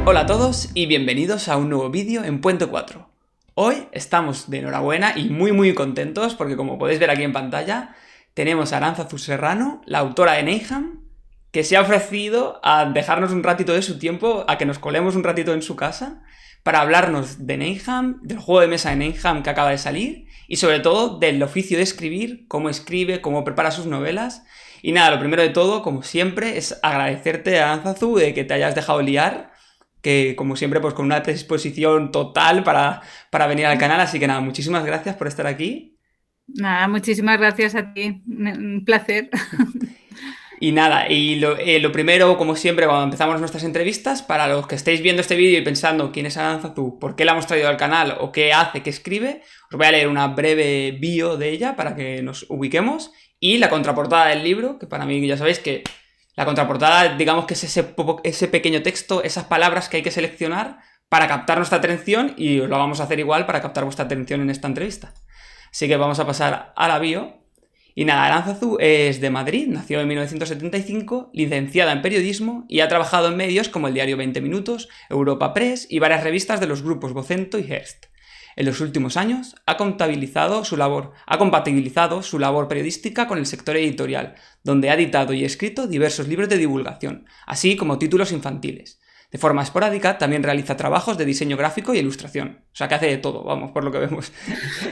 Hola a todos y bienvenidos a un nuevo vídeo en Puente 4. Hoy estamos de enhorabuena y muy contentos porque, como podéis ver aquí en pantalla, tenemos a Arantzazu Serrano, la autora de Neinham, que se ha ofrecido a dejarnos un ratito de su tiempo, a que nos colemos un ratito en su casa para hablarnos de Neinham, del juego de mesa de Neinham que acaba de salir y sobre todo del oficio de escribir, cómo escribe, cómo prepara sus novelas. Y nada, lo primero de todo, como siempre, es agradecerte, Arantzazu, de que te hayas dejado liar, que como siempre pues con una predisposición total para venir al canal, así que nada, muchísimas gracias por estar aquí. Nada, muchísimas gracias a ti, un placer. Y nada, lo primero, como siempre, cuando empezamos nuestras entrevistas, para los que estéis viendo este vídeo y pensando quién es Arantzazu, por qué la hemos traído al canal o qué hace, qué escribe, os voy a leer una breve bio de ella para que nos ubiquemos y la contraportada del libro, que para mí ya sabéis que la contraportada, digamos que es ese pequeño texto, esas palabras que hay que seleccionar para captar nuestra atención y os lo vamos a hacer igual para captar vuestra atención en esta entrevista. Así que vamos a pasar a la bio. Y nada, Arantzazu es de Madrid, nació en 1975, licenciada en periodismo y ha trabajado en medios como el diario 20 Minutos, Europa Press y varias revistas de los grupos Vocento y Hearst. En los últimos años ha compatibilizado su labor periodística con el sector editorial, donde ha editado y escrito diversos libros de divulgación, así como títulos infantiles. De forma esporádica también realiza trabajos de diseño gráfico y ilustración. O sea que hace de todo, vamos, por lo que vemos.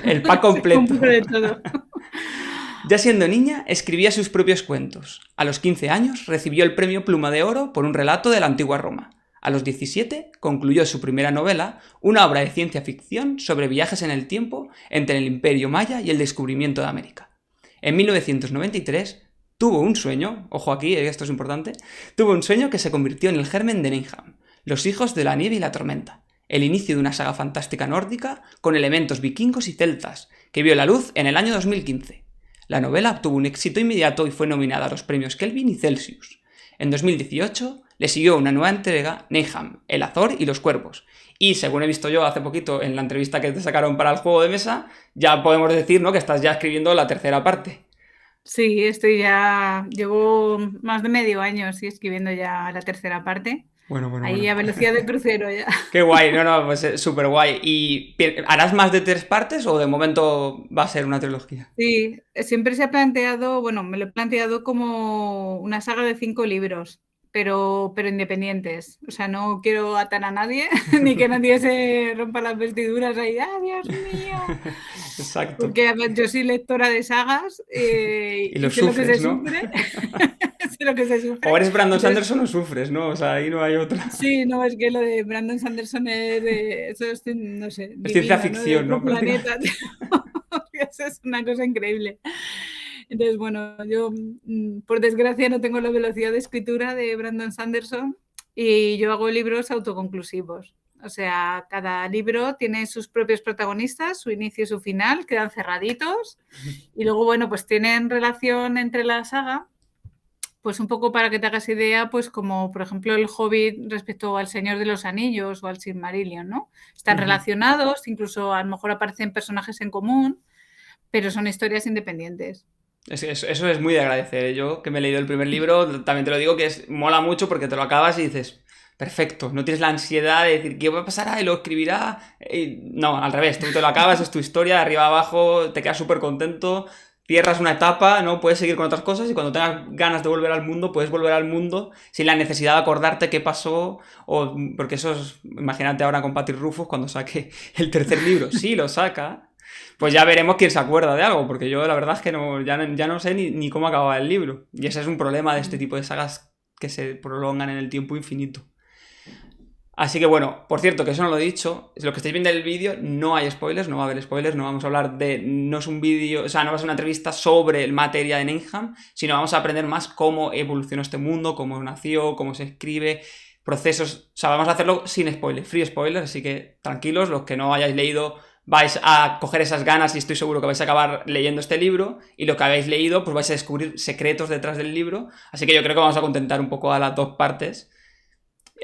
El pack Sí, un completo. poco de todo. Ya siendo niña, escribía sus propios cuentos. A los 15 años recibió el premio Pluma de Oro por un relato de la antigua Roma. A los 17 concluyó su primera novela, una obra de ciencia ficción sobre viajes en el tiempo entre el Imperio Maya y el descubrimiento de América. En 1993 tuvo un sueño, ojo aquí, esto es importante, tuvo un sueño que se convirtió en el germen de Neinham, Los hijos de la nieve y la tormenta, el inicio de una saga fantástica nórdica con elementos vikingos y celtas, que vio la luz en el año 2015. La novela obtuvo un éxito inmediato y fue nominada a los premios Kelvin y Celsius. En 2018 le siguió una nueva entrega, Neinham, El Azor y los Cuervos. Y según he visto yo hace poquito en la entrevista que te sacaron para el juego de mesa, ya podemos decir, ¿no?, que estás ya escribiendo la tercera parte. Sí, llevo más de medio año escribiendo ya la tercera parte. Ahí Bueno. a velocidad de crucero ya. Qué guay, no, pues súper guay. ¿Y harás más de 3 partes o de momento va a ser una trilogía? Sí, siempre se ha planteado, bueno, me lo he planteado como una saga de 5 libros, pero independientes. O sea, no quiero atar a nadie, ni que nadie se rompa las vestiduras ahí, ¡ah, Dios mío! Exacto. Porque además yo soy lectora de sagas Y y lo sé lo que se sufres, ¿no? sufre. Sé lo que se O sufre. eres Brandon Entonces, Sanderson o sufres, ¿no? O sea, ahí no hay otra. sí, no, es que lo de Brandon Sanderson eso es, no sé, Es ciencia divino, ¿no? De ficción, otro ¿no? planeta. Prácticamente. Eso es una cosa increíble. Entonces, bueno, yo por desgracia no tengo la velocidad de escritura de Brandon Sanderson y yo hago libros autoconclusivos. O sea, cada libro tiene sus propios protagonistas, su inicio y su final, quedan cerraditos y luego, bueno, pues tienen relación entre la saga, pues un poco para que te hagas idea, pues como por ejemplo el Hobbit respecto al Señor de los Anillos o al Silmarillion, ¿no? Están relacionados, incluso a lo mejor aparecen personajes en común, pero son historias independientes. Eso es muy de agradecer. Yo, que me he leído el primer libro, también te lo digo que mola mucho porque te lo acabas y dices, perfecto, no tienes la ansiedad de decir, ¿qué va a pasar? Y lo escribirá. No, al revés, tú te lo acabas, es tu historia, de arriba a abajo, te quedas súper contento, cierras una etapa, ¿no? Puedes seguir con otras cosas y cuando tengas ganas de volver al mundo, puedes volver al mundo sin la necesidad de acordarte qué pasó, o porque eso es, imagínate ahora con Patrick Rufus cuando saque el tercer libro. Sí, lo saca, pues ya veremos quién se acuerda de algo, porque yo la verdad es que ya no sé ni cómo acababa el libro. Y ese es un problema de este tipo de sagas que se prolongan en el tiempo infinito. Así que bueno, por cierto, que eso no lo he dicho, lo que estáis viendo en el vídeo no hay spoilers, no va a haber spoilers, no vamos a hablar de, no es un vídeo, o sea, no va a ser una entrevista sobre el materia de Neinham, sino vamos a aprender más cómo evolucionó este mundo, cómo nació, cómo se escribe, procesos, o sea, vamos a hacerlo sin spoilers, free spoilers, así que tranquilos, los que no hayáis leído vais a coger esas ganas y estoy seguro que vais a acabar leyendo este libro y lo que habéis leído pues vais a descubrir secretos detrás del libro, así que yo creo que vamos a contentar un poco a las dos partes.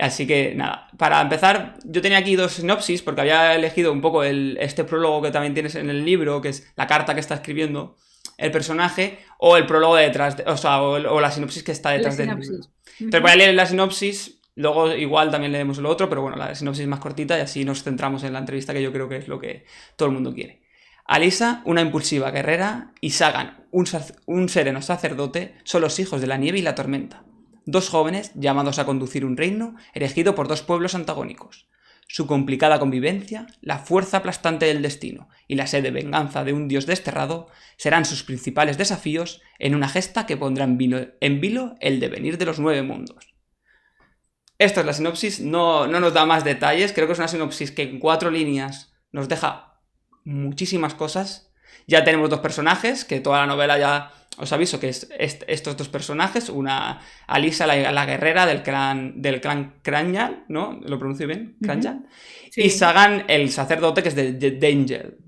Así que nada, para empezar, yo tenía aquí 2 sinopsis porque había elegido un poco este prólogo que también tienes en el libro, que es la carta que está escribiendo el personaje, o el prólogo detrás, o sea, o la sinopsis que está La detrás del libro. sinopsis. Entonces voy a leer la sinopsis Luego igual también leemos lo otro, pero bueno, la sinopsis es más cortita y así nos centramos en la entrevista, que yo creo que es lo que todo el mundo quiere. Alisa, una impulsiva guerrera, y Sagan, un sereno sacerdote, son los hijos de la nieve y la tormenta. Dos jóvenes llamados a conducir un reino erigido por dos pueblos antagónicos. Su complicada convivencia, la fuerza aplastante del destino y la sed de venganza de un dios desterrado serán sus principales desafíos en una gesta que pondrá en vilo el devenir de los 9 mundos. Esta es la sinopsis, no nos da más detalles, creo que es una sinopsis que en 4 líneas nos deja muchísimas cosas. Ya tenemos 2 personajes, que toda la novela ya os aviso que es estos 2 personajes, una Alisa, la guerrera del clan Cranyal, ¿no? ¿Lo pronuncio bien? Cranyal. Sí. Y Sagan, el sacerdote, que es de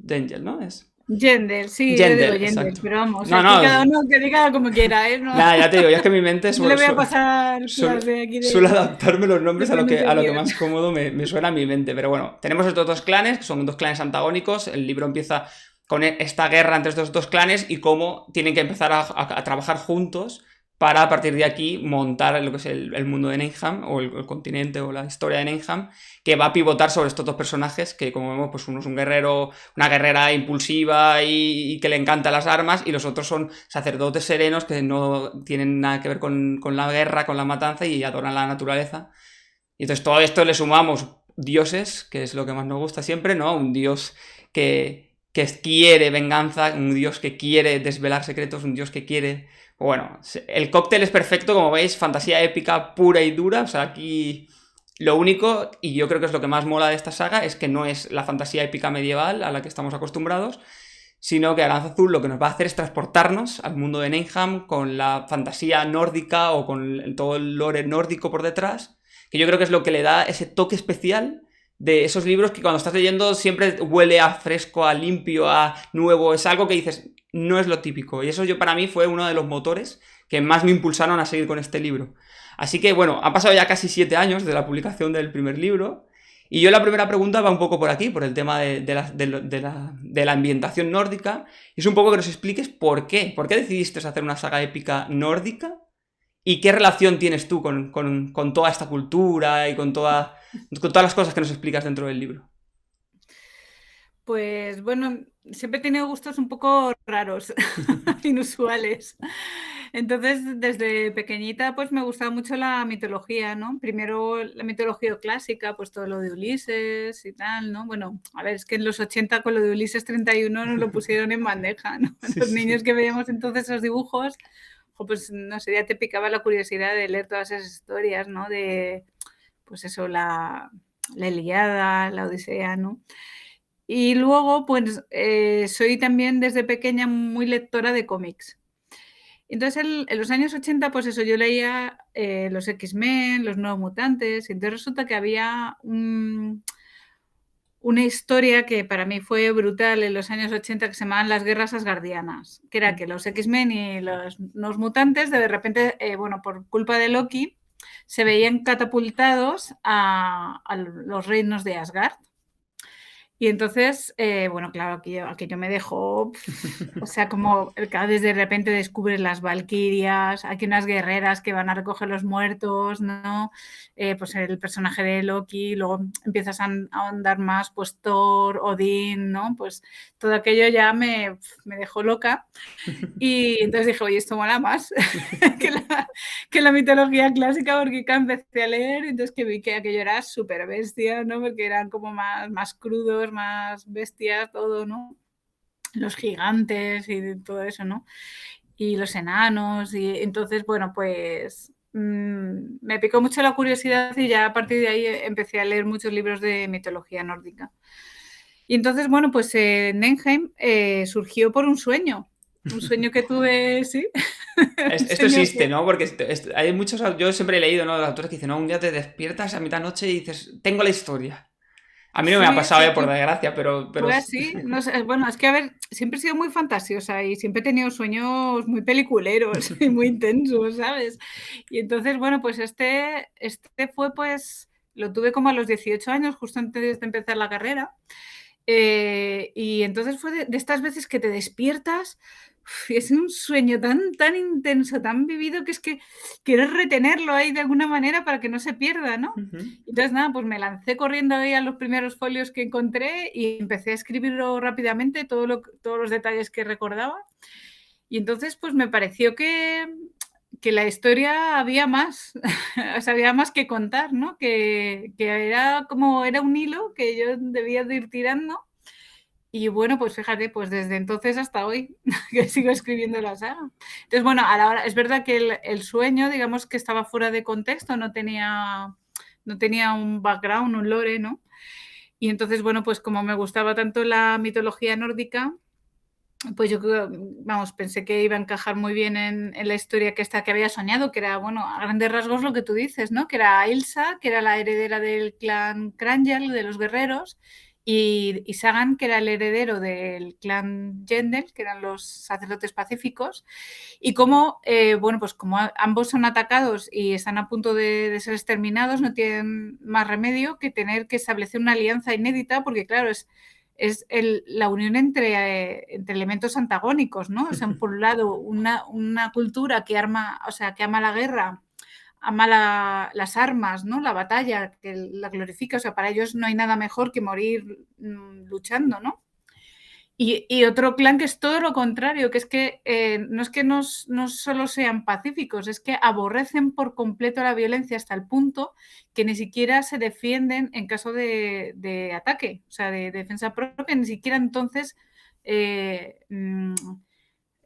Dangel, ¿no? Es... Gender, sí, Gender, yo digo Gender, exacto. pero vamos, No, aquí no, cada uno que diga como quiera, ¿eh? No, nada, ya te digo, ya es que mi mente no le voy a pasar clase aquí suelo adaptarme los nombres a lo que pronunciación. más cómodo me suena a mi mente. Pero bueno, tenemos estos 2 clanes, que son 2 clanes antagónicos. El libro empieza con esta guerra entre estos 2 clanes y cómo tienen que empezar a trabajar juntos para a partir de aquí montar lo que es el mundo de Nehemham, o el continente o la historia de Nehemham, que va a pivotar sobre estos 2 personajes, que como vemos, pues uno es un guerrero, una guerrera impulsiva y que le encantan las armas, y los otros son sacerdotes serenos que no tienen nada que ver con la guerra, con la matanza, y adoran la naturaleza. Y entonces todo esto le sumamos dioses, que es lo que más nos gusta siempre, ¿no? Un dios que quiere venganza, un dios que quiere desvelar secretos, un dios que quiere... Bueno, el cóctel es perfecto, como veis, fantasía épica pura y dura. O sea, aquí lo único, y yo creo que es lo que más mola de esta saga, es que no es la fantasía épica medieval a la que estamos acostumbrados, sino que Aranza Azul lo que nos va a hacer es transportarnos al mundo de Nehemham con la fantasía nórdica o con todo el lore nórdico por detrás, que yo creo que es lo que le da ese toque especial de esos libros que cuando estás leyendo siempre huele a fresco, a limpio, a nuevo. Es algo que dices, no es lo típico. Y eso para mí fue uno de los motores que más me impulsaron a seguir con este libro. Así que bueno, han pasado ya casi 7 años de la publicación del primer libro. Y yo la primera pregunta va un poco por aquí, por el tema de la ambientación nórdica. Y es un poco que nos expliques por qué. ¿Por qué decidiste hacer una saga épica nórdica? ¿Y qué relación tienes tú con toda esta cultura y con todas las cosas que nos explicas dentro del libro? Pues bueno, siempre he tenido gustos un poco raros, inusuales. Entonces, desde pequeñita, pues me gustaba mucho la mitología, ¿no? Primero la mitología clásica, pues todo lo de Ulises y tal, ¿no? Bueno, a ver, es que en los 80 con lo de Ulises 31 nos lo pusieron en bandeja, ¿no? Sí, Los sí. niños que veíamos entonces esos dibujos, pues no sé, ya te picaba la curiosidad de leer todas esas historias, ¿no? De, pues eso, la Ilíada, la Odisea, ¿no? Y luego, pues soy también desde pequeña muy lectora de cómics. Entonces, en los años 80, pues eso, yo leía los X-Men, los Nuevos Mutantes, y entonces resulta que había una historia que para mí fue brutal en los años 80 que se llamaban las guerras asgardianas, que era que los X-Men y los Nuevos Mutantes de repente, bueno, por culpa de Loki, se veían catapultados a los reinos de Asgard. Y entonces, bueno, claro, aquello me dejó, o sea, como cada vez de repente descubres las valquirias, aquí unas guerreras que van a recoger los muertos, ¿no? Pues el personaje de Loki, luego empiezas a andar más, pues Thor, Odín, ¿no? Pues todo aquello ya me dejó loca. Y entonces dije, oye, esto mola más que la mitología clásica, porque empecé a leer, entonces que vi que aquello era súper bestia, ¿no? Porque eran como más crudos, más bestias, todo, ¿no? Los gigantes y todo eso, ¿no? Y los enanos, y entonces, bueno, pues me picó mucho la curiosidad y ya a partir de ahí empecé a leer muchos libros de mitología nórdica. Y entonces, bueno, pues Nehemham surgió por un sueño que tuve, sí. Esto existe, ¿no? Porque hay muchos... Yo siempre he leído, ¿no? De autores que dicen, no, un día te despiertas a mitad de noche y dices, tengo la historia. A mí no me ha pasado, por desgracia, pero... Fue así, no sé, bueno, es que a ver, siempre he sido muy fantasiosa y siempre he tenido sueños muy peliculeros y muy intensos, ¿sabes? Y entonces, bueno, pues este fue, pues, lo tuve como a los 18 años, justo antes de empezar la carrera. Y entonces fue de estas veces que te despiertas es un sueño tan intenso, tan vivido, que es que quieres retenerlo ahí de alguna manera para que no se pierda, ¿no? Ujú. Entonces, nada, pues me lancé corriendo ahí a los primeros folios que encontré y empecé a escribirlo rápidamente, todos los detalles que recordaba. Y entonces, pues me pareció que la historia había más, o sea, había más que contar, ¿no? Que era un hilo que yo debía de ir tirando. Y bueno, pues fíjate, pues desde entonces hasta hoy que sigo escribiendo la saga. Entonces, bueno, a la hora, es verdad que el sueño, digamos que estaba fuera de contexto, no tenía un background, un lore, ¿no? Y entonces, bueno, pues como me gustaba tanto la mitología nórdica, pues yo creo, vamos, pensé que iba a encajar muy bien en la historia que había soñado, que era, bueno, a grandes rasgos lo que tú dices, ¿no? Que era Ilsa, que era la heredera del clan Kranjal, de los guerreros, y Sagan, que era el heredero del clan Yendel, que eran los sacerdotes pacíficos, y como, bueno, pues como ambos son atacados y están a punto de ser exterminados, no tienen más remedio que tener que establecer una alianza inédita, porque claro, es la unión entre elementos antagónicos, ¿no? O sea, por un lado, una cultura que ama la guerra, ama las armas, ¿no? La batalla, que la glorifica. O sea, para ellos no hay nada mejor que morir luchando, ¿no? Y otro clan que es todo lo contrario, que es que no es que no solo sean pacíficos, es que aborrecen por completo la violencia hasta el punto que ni siquiera se defienden en caso de ataque, o sea, de defensa propia, ni siquiera entonces,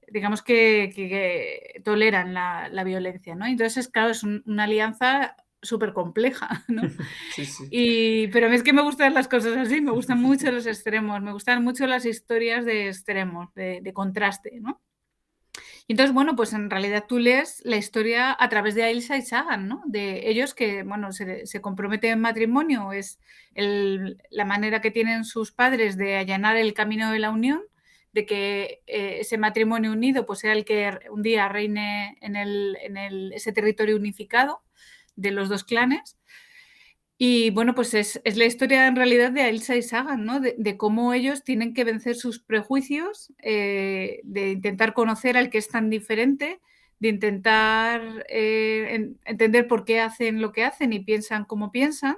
digamos que toleran la violencia, ¿no? Entonces, claro, es una alianza súper compleja, ¿no? Sí, sí. Pero a mí es que me gustan las cosas así, me gustan mucho los extremos, me gustan mucho las historias de extremos, de contraste, ¿no? Y entonces, bueno, pues en realidad tú lees la historia a través de Ailsa y Sagan, ¿no? De ellos que, bueno, se comprometen en matrimonio, es la manera que tienen sus padres de allanar el camino de la unión, de que ese matrimonio unido pues sea el que un día reine en ese territorio unificado de los dos clanes. Y bueno, pues es la historia en realidad de Ailsa y Sagan, ¿no? De cómo ellos tienen que vencer sus prejuicios, de intentar conocer al que es tan diferente, de intentar entender por qué hacen lo que hacen y piensan como piensan,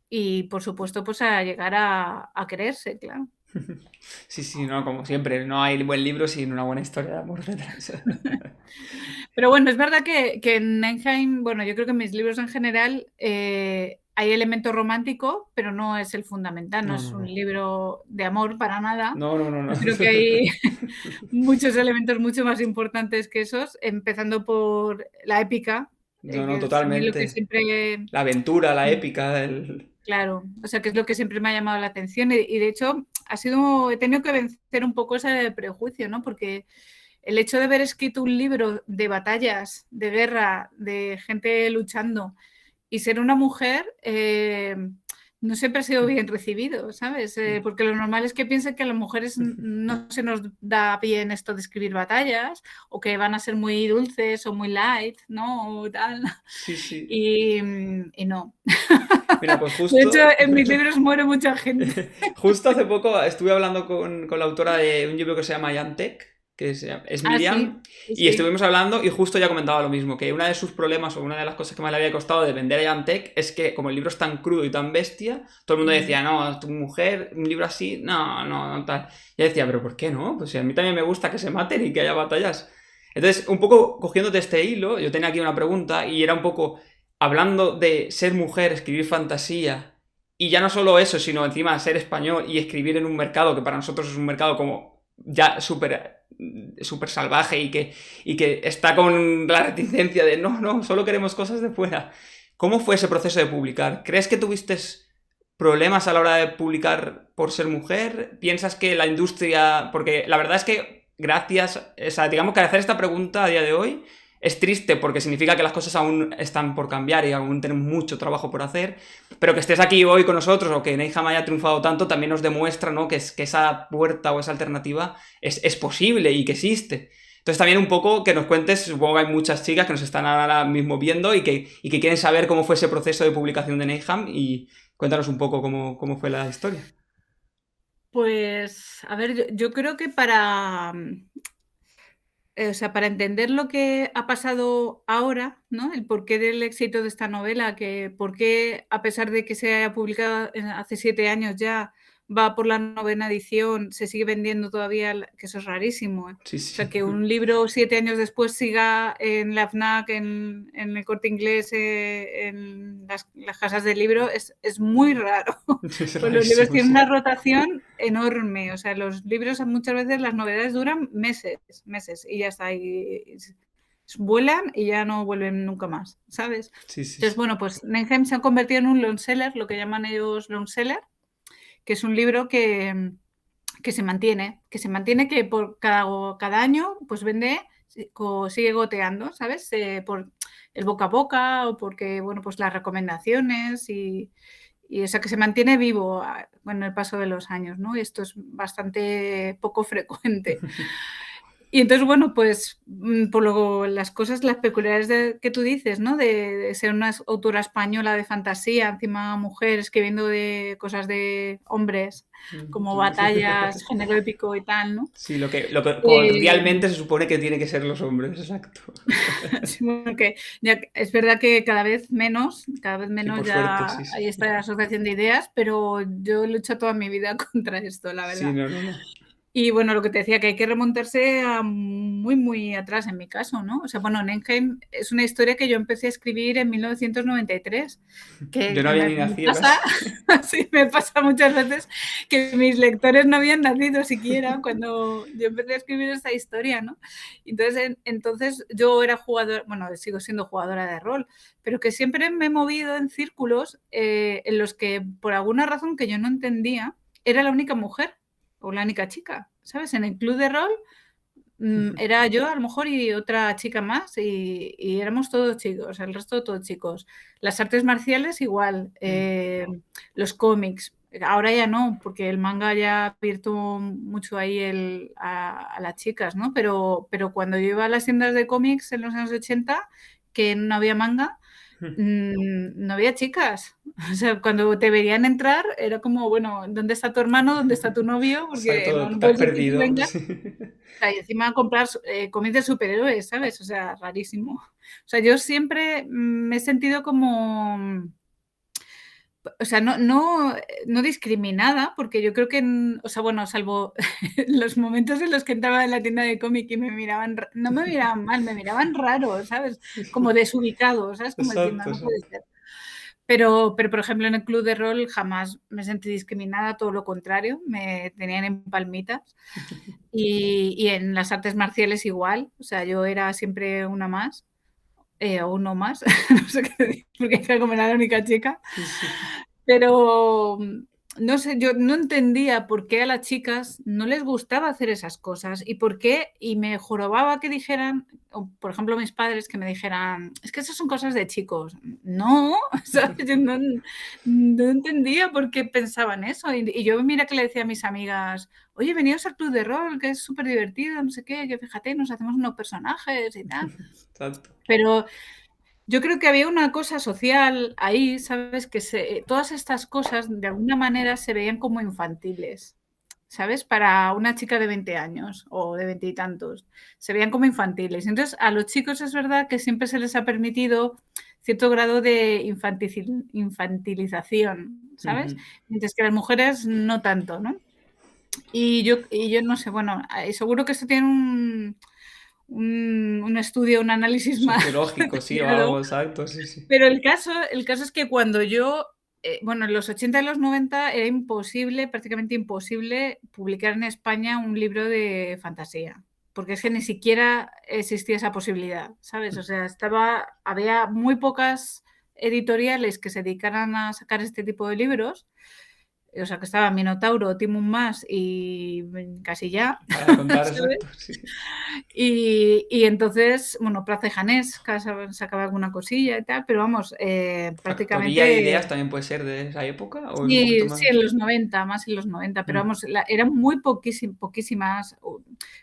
y por supuesto, pues a llegar a quererse, claro. Sí, sí, no, como siempre, no hay buen libro sin una buena historia de amor detrás. Pero bueno, es verdad que en Nenheim, bueno, yo creo que en mis libros en general hay elemento romántico, pero no es el fundamental, no No, es no, un no. libro de amor para nada. No, no, no, no. Yo creo que hay muchos elementos mucho más importantes que esos, empezando por la épica, No, no, que es a mí lo que totalmente. siempre... La aventura, la épica, el... Claro, o sea, que es lo que siempre me ha llamado la atención y de hecho he tenido que vencer un poco ese prejuicio, ¿no? Porque el hecho de haber escrito un libro de batallas, de guerra, de gente luchando y ser una mujer, no siempre ha sido bien recibido, ¿sabes? Porque lo normal es que piensen que a las mujeres no se nos da bien esto de escribir batallas o que van a ser muy dulces o muy light, ¿no? O tal. Sí, sí. Y no. Mira, pues De hecho, justo, en mis libros muere mucha gente. justo hace poco estuve hablando con la autora de un libro que se llama Yantek, que es Ah, sí, Miriam, sí, y sí. estuvimos hablando y justo ya comentaba lo mismo, que uno de sus problemas o una de las cosas que más le había costado de vender a Yantek es que como el libro es tan crudo y tan bestia, todo el mundo decía, no, tu mujer, un libro así, no, no, no, tal. Y yo decía, pero ¿por qué no? Pues si a mí también me gusta que se maten y que haya batallas. Entonces, un poco cogiéndote este hilo, yo tenía aquí una pregunta y era un poco hablando de ser mujer, escribir fantasía, y ya no solo eso, sino encima ser español y escribir en un mercado que para nosotros es un mercado como ya súper salvaje y que está con la reticencia de no, no, solo queremos cosas de fuera. ¿Cómo fue ese proceso de publicar? ¿Crees que tuviste problemas a la hora de publicar por ser mujer? ¿Piensas que la industria... Porque la verdad es que gracias... O sea, digamos que hacer esta pregunta a día de hoy es triste porque significa que las cosas aún están por cambiar y aún tenemos mucho trabajo por hacer, pero que estés aquí hoy con nosotros o que Neiham haya triunfado tanto también nos demuestra, ¿no? que esa puerta o esa alternativa es posible y que existe. Entonces también un poco que nos cuentes, supongo que hay muchas chicas que nos están ahora mismo viendo y que quieren saber cómo fue ese proceso de publicación de Neiham y cuéntanos un poco cómo fue la historia. Pues, a ver, yo creo que para o sea, para entender lo que ha pasado ahora, ¿no? El porqué del éxito de esta novela, que por qué, a pesar de que se haya publicado hace 7 años ya, va por la 9ª edición, se sigue vendiendo todavía, que eso es rarísimo, ¿eh? Sí, O sea, sí. que un libro 7 años después siga en la FNAC, en el Corte Inglés, en las casas de libro, es muy raro. Es Pues los libros rarísimo, tienen sí. una rotación enorme. O sea, los libros muchas veces las novedades duran meses y ya está. Y vuelan y ya no vuelven nunca más, ¿sabes? Sí, sí, Entonces, sí. bueno, pues Nenheim se ha convertido en un long seller, lo que llaman ellos long seller, que es un libro que se mantiene, que por cada año pues vende, sigue goteando, ¿sabes? Por el boca a boca o porque, bueno, pues las recomendaciones y o sea, que se mantiene vivo con el paso de los años, ¿no? Y esto es bastante poco frecuente. Y entonces, bueno, pues por luego las cosas, las peculiaridades que tú dices, ¿no? De ser una autora española de fantasía, encima mujer, escribiendo de cosas de hombres, como batallas, género épico y tal, ¿no? Sí, lo que Eh, cordialmente se supone que tiene que ser los hombres, exacto. sí, porque ya es verdad que cada vez Sí, menos por suerte, ya sí, sí. hay esta asociación de ideas, pero yo lucho toda mi vida contra esto, la Sí, verdad. no, no, no. Y bueno, lo que te decía, que hay que remontarse a muy, muy atrás en mi caso, ¿no? O sea, bueno, Nenheim es una historia que yo empecé a escribir en 1993, Yo que no había me ni nacido pasa, casi. sí, me pasa muchas veces que mis lectores no habían nacido siquiera cuando yo empecé a escribir esta historia, ¿no? Entonces yo era jugadora, bueno, sigo siendo jugadora de rol, pero que siempre me he movido en círculos en los que, por alguna razón que yo no entendía, era la única mujer o la única chica, ¿sabes? En el club de rol era yo a lo mejor y otra chica más y éramos todos chicos, el resto todos chicos. Las artes marciales igual, los cómics. Ahora ya no, porque el manga ya ha abierto mucho ahí a las chicas, ¿no? Pero cuando yo iba a las tiendas de cómics en los años 80, que no había manga, no había chicas. O sea, cuando te veían entrar era como, bueno, ¿dónde está tu hermano? ¿Dónde está tu novio? Porque Exacto, no te has puede ser que tú perdido. vengas. Sí. O sea, y encima comprar cómics de superhéroes, ¿sabes? O sea, rarísimo. O sea, yo siempre me he sentido como, o sea, no discriminada, porque yo creo que, o sea, bueno, salvo los momentos en los que entraba en la tienda de cómic y me miraban, no me miraban mal, me miraban raro, ¿sabes? Como desubicado, ¿sabes? Como diciendo, Exacto, no puede exacto. ser. Pero, por ejemplo, en el club de rol jamás me sentí discriminada, todo lo contrario, me tenían en palmitas. Y en las artes marciales igual, o sea, yo era siempre una más, o uno más, no sé qué decir, porque era como era la única chica. Sí, sí. Pero, no sé, yo no entendía por qué a las chicas no les gustaba hacer esas cosas y por qué, y me jorobaba que dijeran, o por ejemplo, mis padres que me dijeran: "Es que esas son cosas de chicos". No, ¿sabes? Yo no entendía por qué pensaban eso. Y yo mira que le decía a mis amigas: "Oye, venidos al club de rol, que es súper divertido, no sé qué, que fíjate, nos hacemos unos personajes y tal". Exacto. Pero yo creo que había una cosa social ahí, ¿sabes? Que todas estas cosas de alguna manera se veían como infantiles, ¿sabes? Para una chica de 20 años o de 20 y tantos, se veían como infantiles. Entonces, a los chicos es verdad que siempre se les ha permitido cierto grado de infantilización, ¿sabes? Ujú. Mientras que las mujeres no tanto, ¿no? Y yo no sé, bueno, seguro que esto tiene un estudio, un análisis más Sociológico, sí, o algo, detallado, exacto, sí, sí. pero el caso es que cuando yo, bueno, en los 80 y los 90 era imposible, prácticamente imposible, publicar en España un libro de fantasía, porque es que ni siquiera existía esa posibilidad, ¿sabes? O sea, había muy pocas editoriales que se dedicaran a sacar este tipo de libros, o sea, que estaba Minotauro, Timon Mas y casi ya, Para contar, ¿sabes? exacto, sí. Y entonces, bueno, Plaza de Janés sacaba alguna cosilla y tal, pero vamos, Factoría de prácticamente ideas también puede ser de esa época o es un poquito sí, sí, más. en los 90, más en los 90, pero vamos, eran muy poquísimas.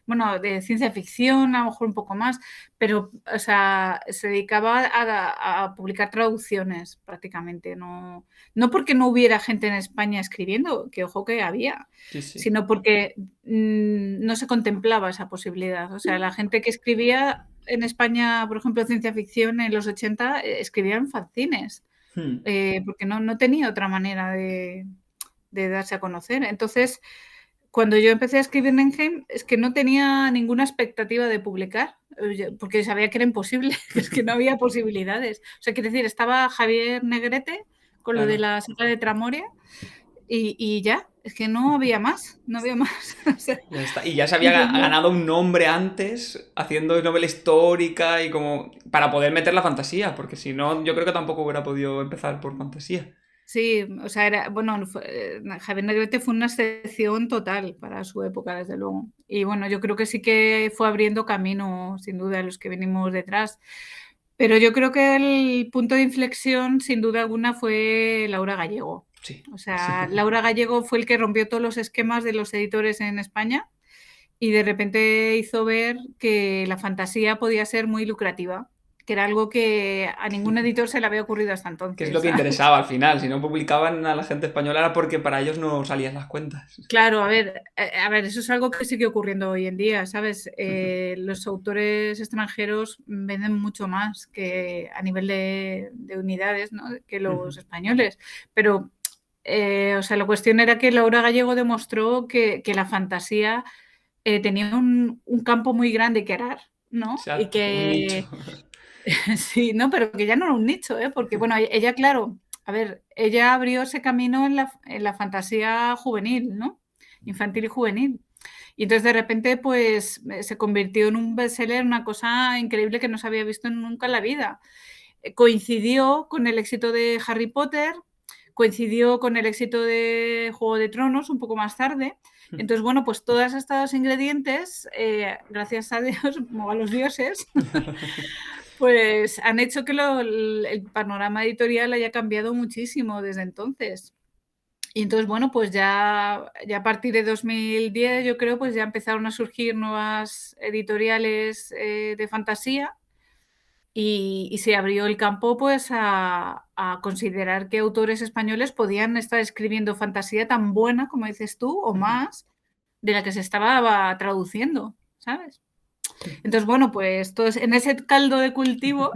bueno, de ciencia ficción, a lo mejor un poco más, pero, o sea, se dedicaba a publicar traducciones prácticamente, no porque no hubiera gente en España escribiendo, que ojo que había, Sí, sí. sino porque no se contemplaba esa posibilidad. O sea, la gente que escribía en España, por ejemplo, ciencia ficción en los 80, escribían fanzines, Hmm. porque no tenía otra manera de darse a conocer. Entonces, cuando yo empecé a escribir en Engen, es que no tenía ninguna expectativa de publicar, porque sabía que era imposible, que es que no había posibilidades. O sea, quiero decir, estaba Javier Negrete con lo de Claro. la saga de Tramoria y ya, es que no había más, no había más. O sea, Ya está. Y ya se había entonces, ganado un nombre antes haciendo novela histórica y como para poder meter la fantasía, porque si no, yo creo que tampoco hubiera podido empezar por fantasía. sí, o sea, era, bueno, Javier Negrete fue una excepción total para su época, desde luego. Y bueno, yo creo que sí que fue abriendo camino, sin duda, a los que venimos detrás. Pero yo creo que el punto de inflexión, sin duda alguna, fue Laura Gallego. Sí. O sea, Laura Gallego fue el que rompió todos los esquemas de los editores en España y de repente hizo ver que la fantasía podía ser muy lucrativa, que era algo que a ningún editor se le había ocurrido hasta Que es entonces, lo que ¿sabes? interesaba al final. Si no publicaban a la gente española era porque para ellos no salían las cuentas. Claro, a ver, eso es algo que sigue ocurriendo hoy en día, ¿sabes? Los autores extranjeros venden mucho más que a nivel de unidades, ¿no? Que los españoles. Pero, o sea, la cuestión era que Laura Gallego demostró que la fantasía tenía un campo muy grande que arar, ¿no? Y Exacto, un nicho. que sí, no, pero que ya no era un nicho, ¿eh? Porque, bueno, ella, claro, a ver, ella abrió ese camino en la fantasía juvenil, ¿no? Infantil y juvenil. Y entonces de repente, pues, se convirtió en un bestseller, una cosa increíble que no se había visto nunca en la vida. Coincidió con el éxito de Harry Potter, coincidió con el éxito de Juego de Tronos un poco más tarde. Entonces, bueno, pues todos estos ingredientes, gracias a Dios, como a los dioses, pues han hecho que el panorama editorial haya cambiado muchísimo desde entonces. Y entonces, bueno, pues ya a partir de 2010, yo creo, pues ya empezaron a surgir nuevas editoriales de fantasía y se abrió el campo pues a considerar que autores españoles podían estar escribiendo fantasía tan buena, como dices tú, o más, de la que se estaba traduciendo, ¿sabes? Entonces, bueno, pues todos en ese caldo de cultivo,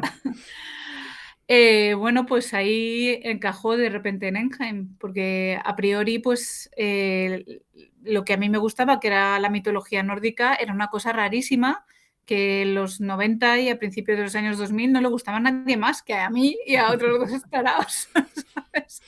bueno, pues ahí encajó de repente en Enheim, porque a priori, pues lo que a mí me gustaba, que era la mitología nórdica, era una cosa rarísima que en los 90 y a principios de los años 2000 no le gustaba a nadie más que a mí y a otros dos taraos, ¿sabes?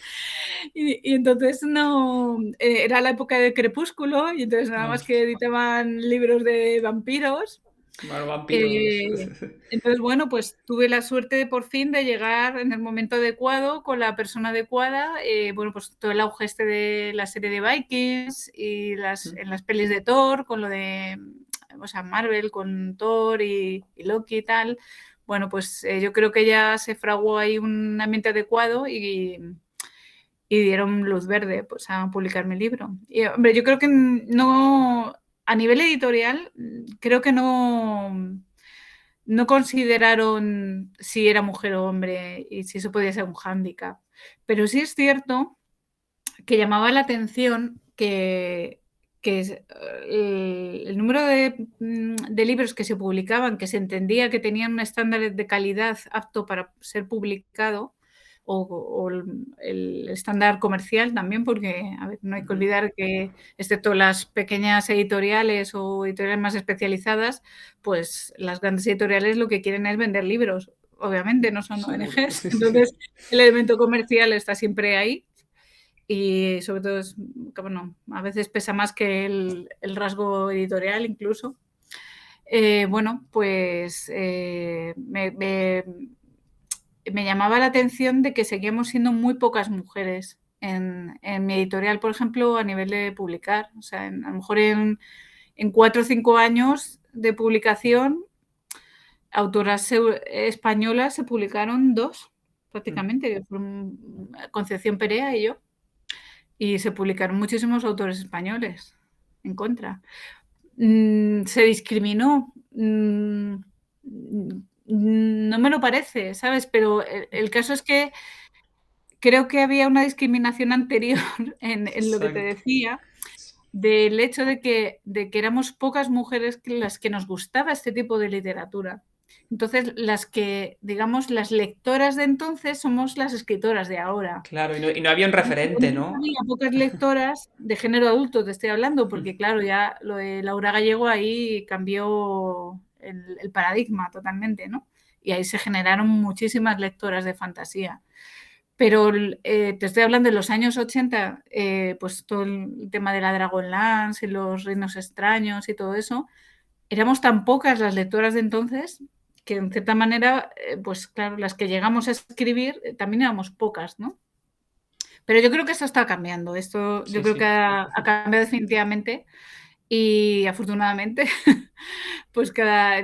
Y entonces no, era la época de Crepúsculo y entonces nada Ah, más que editaban libros de vampiros. bueno, vampiros. Eh, entonces, bueno, pues tuve la suerte de por fin de llegar en el momento adecuado, con la persona adecuada. Bueno, pues todo el auge este de la serie de Vikings y en las pelis de Thor, con lo de, o sea, Marvel, con Thor y Loki y tal. Bueno, pues yo creo que ya se fraguó ahí un ambiente adecuado y dieron luz verde pues, a publicar mi libro. Y, hombre, yo creo que no, a nivel editorial, creo que no consideraron si era mujer o hombre y si eso podía ser un hándicap. Pero sí es cierto que llamaba la atención que el número de libros que se publicaban, que se entendía que tenían un estándar de calidad apto para ser publicado, o el estándar comercial también, porque a ver, no hay que olvidar que, excepto las pequeñas editoriales o editoriales más especializadas, pues las grandes editoriales lo que quieren es vender libros, obviamente, no son Seguro. ONGs. Entonces, el elemento comercial está siempre ahí y sobre todo es, bueno, a veces pesa más que el rasgo editorial incluso. Bueno, pues me llamaba la atención de que seguíamos siendo muy pocas mujeres en mi editorial, por ejemplo, a nivel de publicar. O sea, a lo mejor en 4 o 5 años de publicación, autoras españolas se publicaron 2 prácticamente, que fueron Concepción Perea y yo. Y se publicaron muchísimos autores españoles en contra. Se discriminó. No me lo parece, ¿sabes? Pero el caso es que creo que había una discriminación anterior en lo que te Exacto. decía, del hecho de que éramos pocas mujeres las que nos gustaba este tipo de literatura. Entonces, las que, digamos, las lectoras de entonces somos las escritoras de ahora. Claro, y no había un referente, Entonces ¿no? había pocas lectoras de género adulto, te estoy hablando, porque claro, ya lo de Laura Gallego ahí cambió el paradigma totalmente, ¿no? Y ahí se generaron muchísimas lectoras de fantasía. Pero te estoy hablando de los años 80, pues todo el tema de la Dragonlance y los reinos extraños y todo eso, éramos tan pocas las lectoras de entonces que en cierta manera, pues claro, las que llegamos a escribir también éramos pocas, ¿no? Pero yo creo que esto está cambiando, esto yo Sí, creo que sí. ha cambiado definitivamente y afortunadamente, pues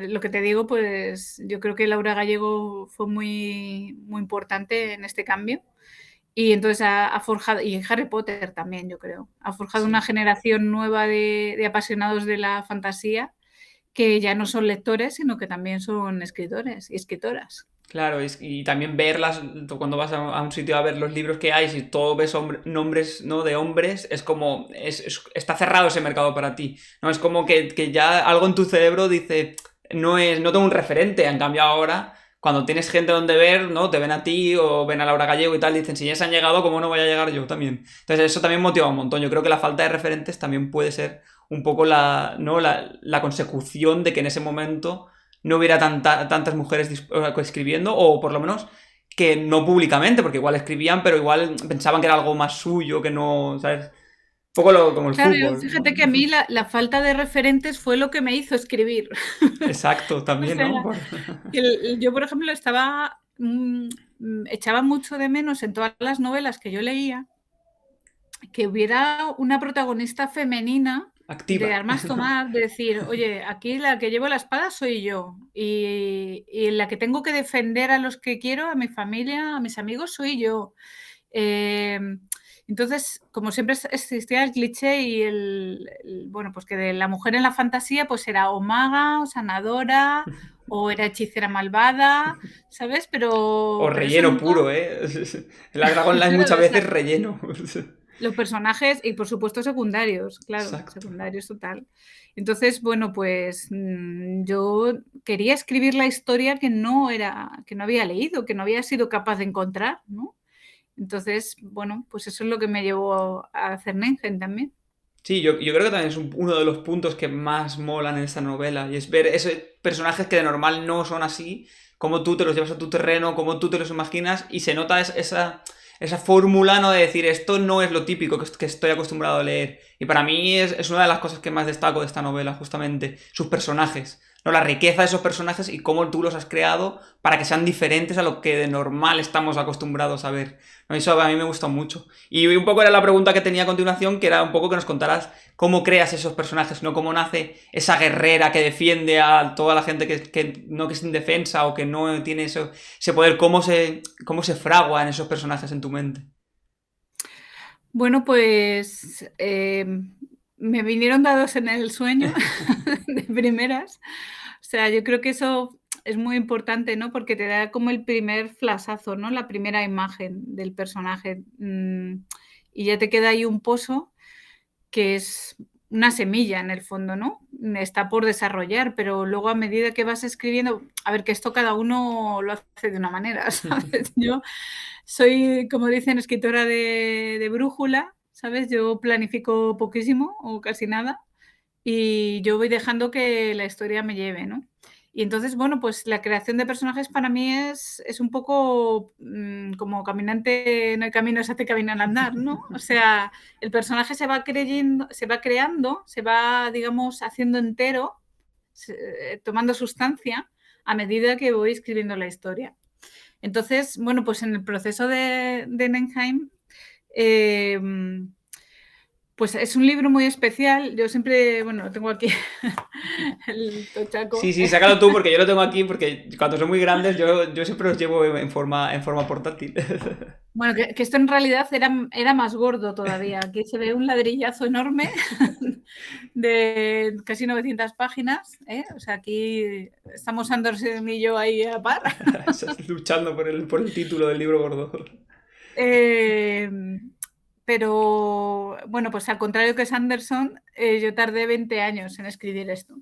lo que te digo, pues yo creo que Laura Gallego fue muy, muy importante en este cambio. Y entonces ha forjado, y Harry Potter también, yo creo, ha forjado una Sí. generación nueva de apasionados de la fantasía que ya no son lectores, sino que también son escritores y escritoras. Claro, y también verlas, tú cuando vas a un sitio a ver los libros que hay, si todo ves nombres, ¿no? De hombres, es como, está cerrado ese mercado para ti, ¿no? Es como que ya algo en tu cerebro dice, no tengo un referente, en cambio ahora, cuando tienes gente donde ver, ¿no? Te ven a ti o ven a Laura Gallego y tal, dicen, si ya se han llegado, ¿cómo no voy a llegar yo también? Entonces eso también motiva un montón, yo creo que la falta de referentes también puede ser un poco ¿no? la consecución de que en ese momento no hubiera tantas mujeres escribiendo, o por lo menos que no públicamente, porque igual escribían, pero igual pensaban que era algo más suyo, que no, ¿sabes? Un poco como el Claro, yo fútbol, ¿no? fíjate que a mí la falta de referentes fue lo que me hizo escribir. Exacto, O también, sea, ¿no? yo, por ejemplo, echaba mucho de menos en todas las novelas que yo leía que hubiera una protagonista femenina de Activa. armas tomar, de decir, oye, aquí la que llevo la espada soy yo y la que tengo que defender a los que quiero, a mi familia, a mis amigos, soy yo. Eh, entonces, como siempre existía el cliché y bueno, pues que de la mujer en la fantasía pues era o maga, o sanadora, o era hechicera malvada, ¿sabes? O Pero eso relleno nunca, puro, ¿eh? La Dragonlance claro, muchas o sea, veces relleno. los personajes y por supuesto secundarios, claro, Exacto. secundarios total. Entonces, bueno, pues yo quería escribir la historia que no había leído, que no había sido capaz de encontrar, ¿no? Entonces, bueno, pues eso es lo que me llevó a hacer Nengen también. Sí, yo creo que también es uno de los puntos que más molan en esta novela, y es ver esos personajes que de normal no son así, cómo tú te los llevas a tu terreno, cómo tú te los imaginas, y se nota esa fórmula, ¿no? De decir, esto no es lo típico que estoy acostumbrado a leer. Y para mí es una de las cosas que más destaco de esta novela, justamente, sus personajes, ¿no? La riqueza de esos personajes y cómo tú los has creado para que sean diferentes a lo que de normal estamos acostumbrados a ver, ¿no? Eso a mí me gusta mucho. Y un poco era la pregunta que tenía a continuación, que era un poco que nos contaras cómo creas esos personajes, ¿no? Cómo nace esa guerrera que defiende a toda la gente que no que es indefensa o que no tiene ese poder, cómo se fraguan esos personajes en tu mente. Bueno, pues me vinieron dados en el sueño de primeras. O sea, yo creo que eso es muy importante, ¿no? Porque te da como el primer flashazo, ¿no? La primera imagen del personaje. Y ya te queda ahí un pozo que es una semilla en el fondo, ¿no? Está por desarrollar, pero luego a medida que vas escribiendo, a ver, que esto cada uno lo hace de una manera, ¿sabes? Yo soy, como dicen, escritora de brújula, ¿sabes? Yo planifico poquísimo o casi nada y yo voy dejando que la historia me lleve, ¿no? Y entonces, bueno, pues la creación de personajes para mí es un poco como caminante, no hay camino, se hace camino al andar, ¿no? O sea, el personaje se va creando, se va, digamos, haciendo entero, tomando sustancia a medida que voy escribiendo la historia. Entonces, bueno, pues en el proceso de Nenheim, pues es un libro muy especial. Yo siempre, bueno, lo tengo aquí, el Sí, tochaco. sí, sácalo tú porque yo lo tengo aquí, porque cuando son muy grandes yo siempre los llevo en forma portátil. Bueno, que esto en realidad era más gordo todavía. Aquí se ve un ladrillazo enorme de casi 900 páginas, ¿eh? O sea, aquí estamos Anderson y yo ahí a par. Estás luchando por el título del libro gordo. Eh, pero bueno, pues al contrario que Sanderson, yo tardé 20 años en escribir esto.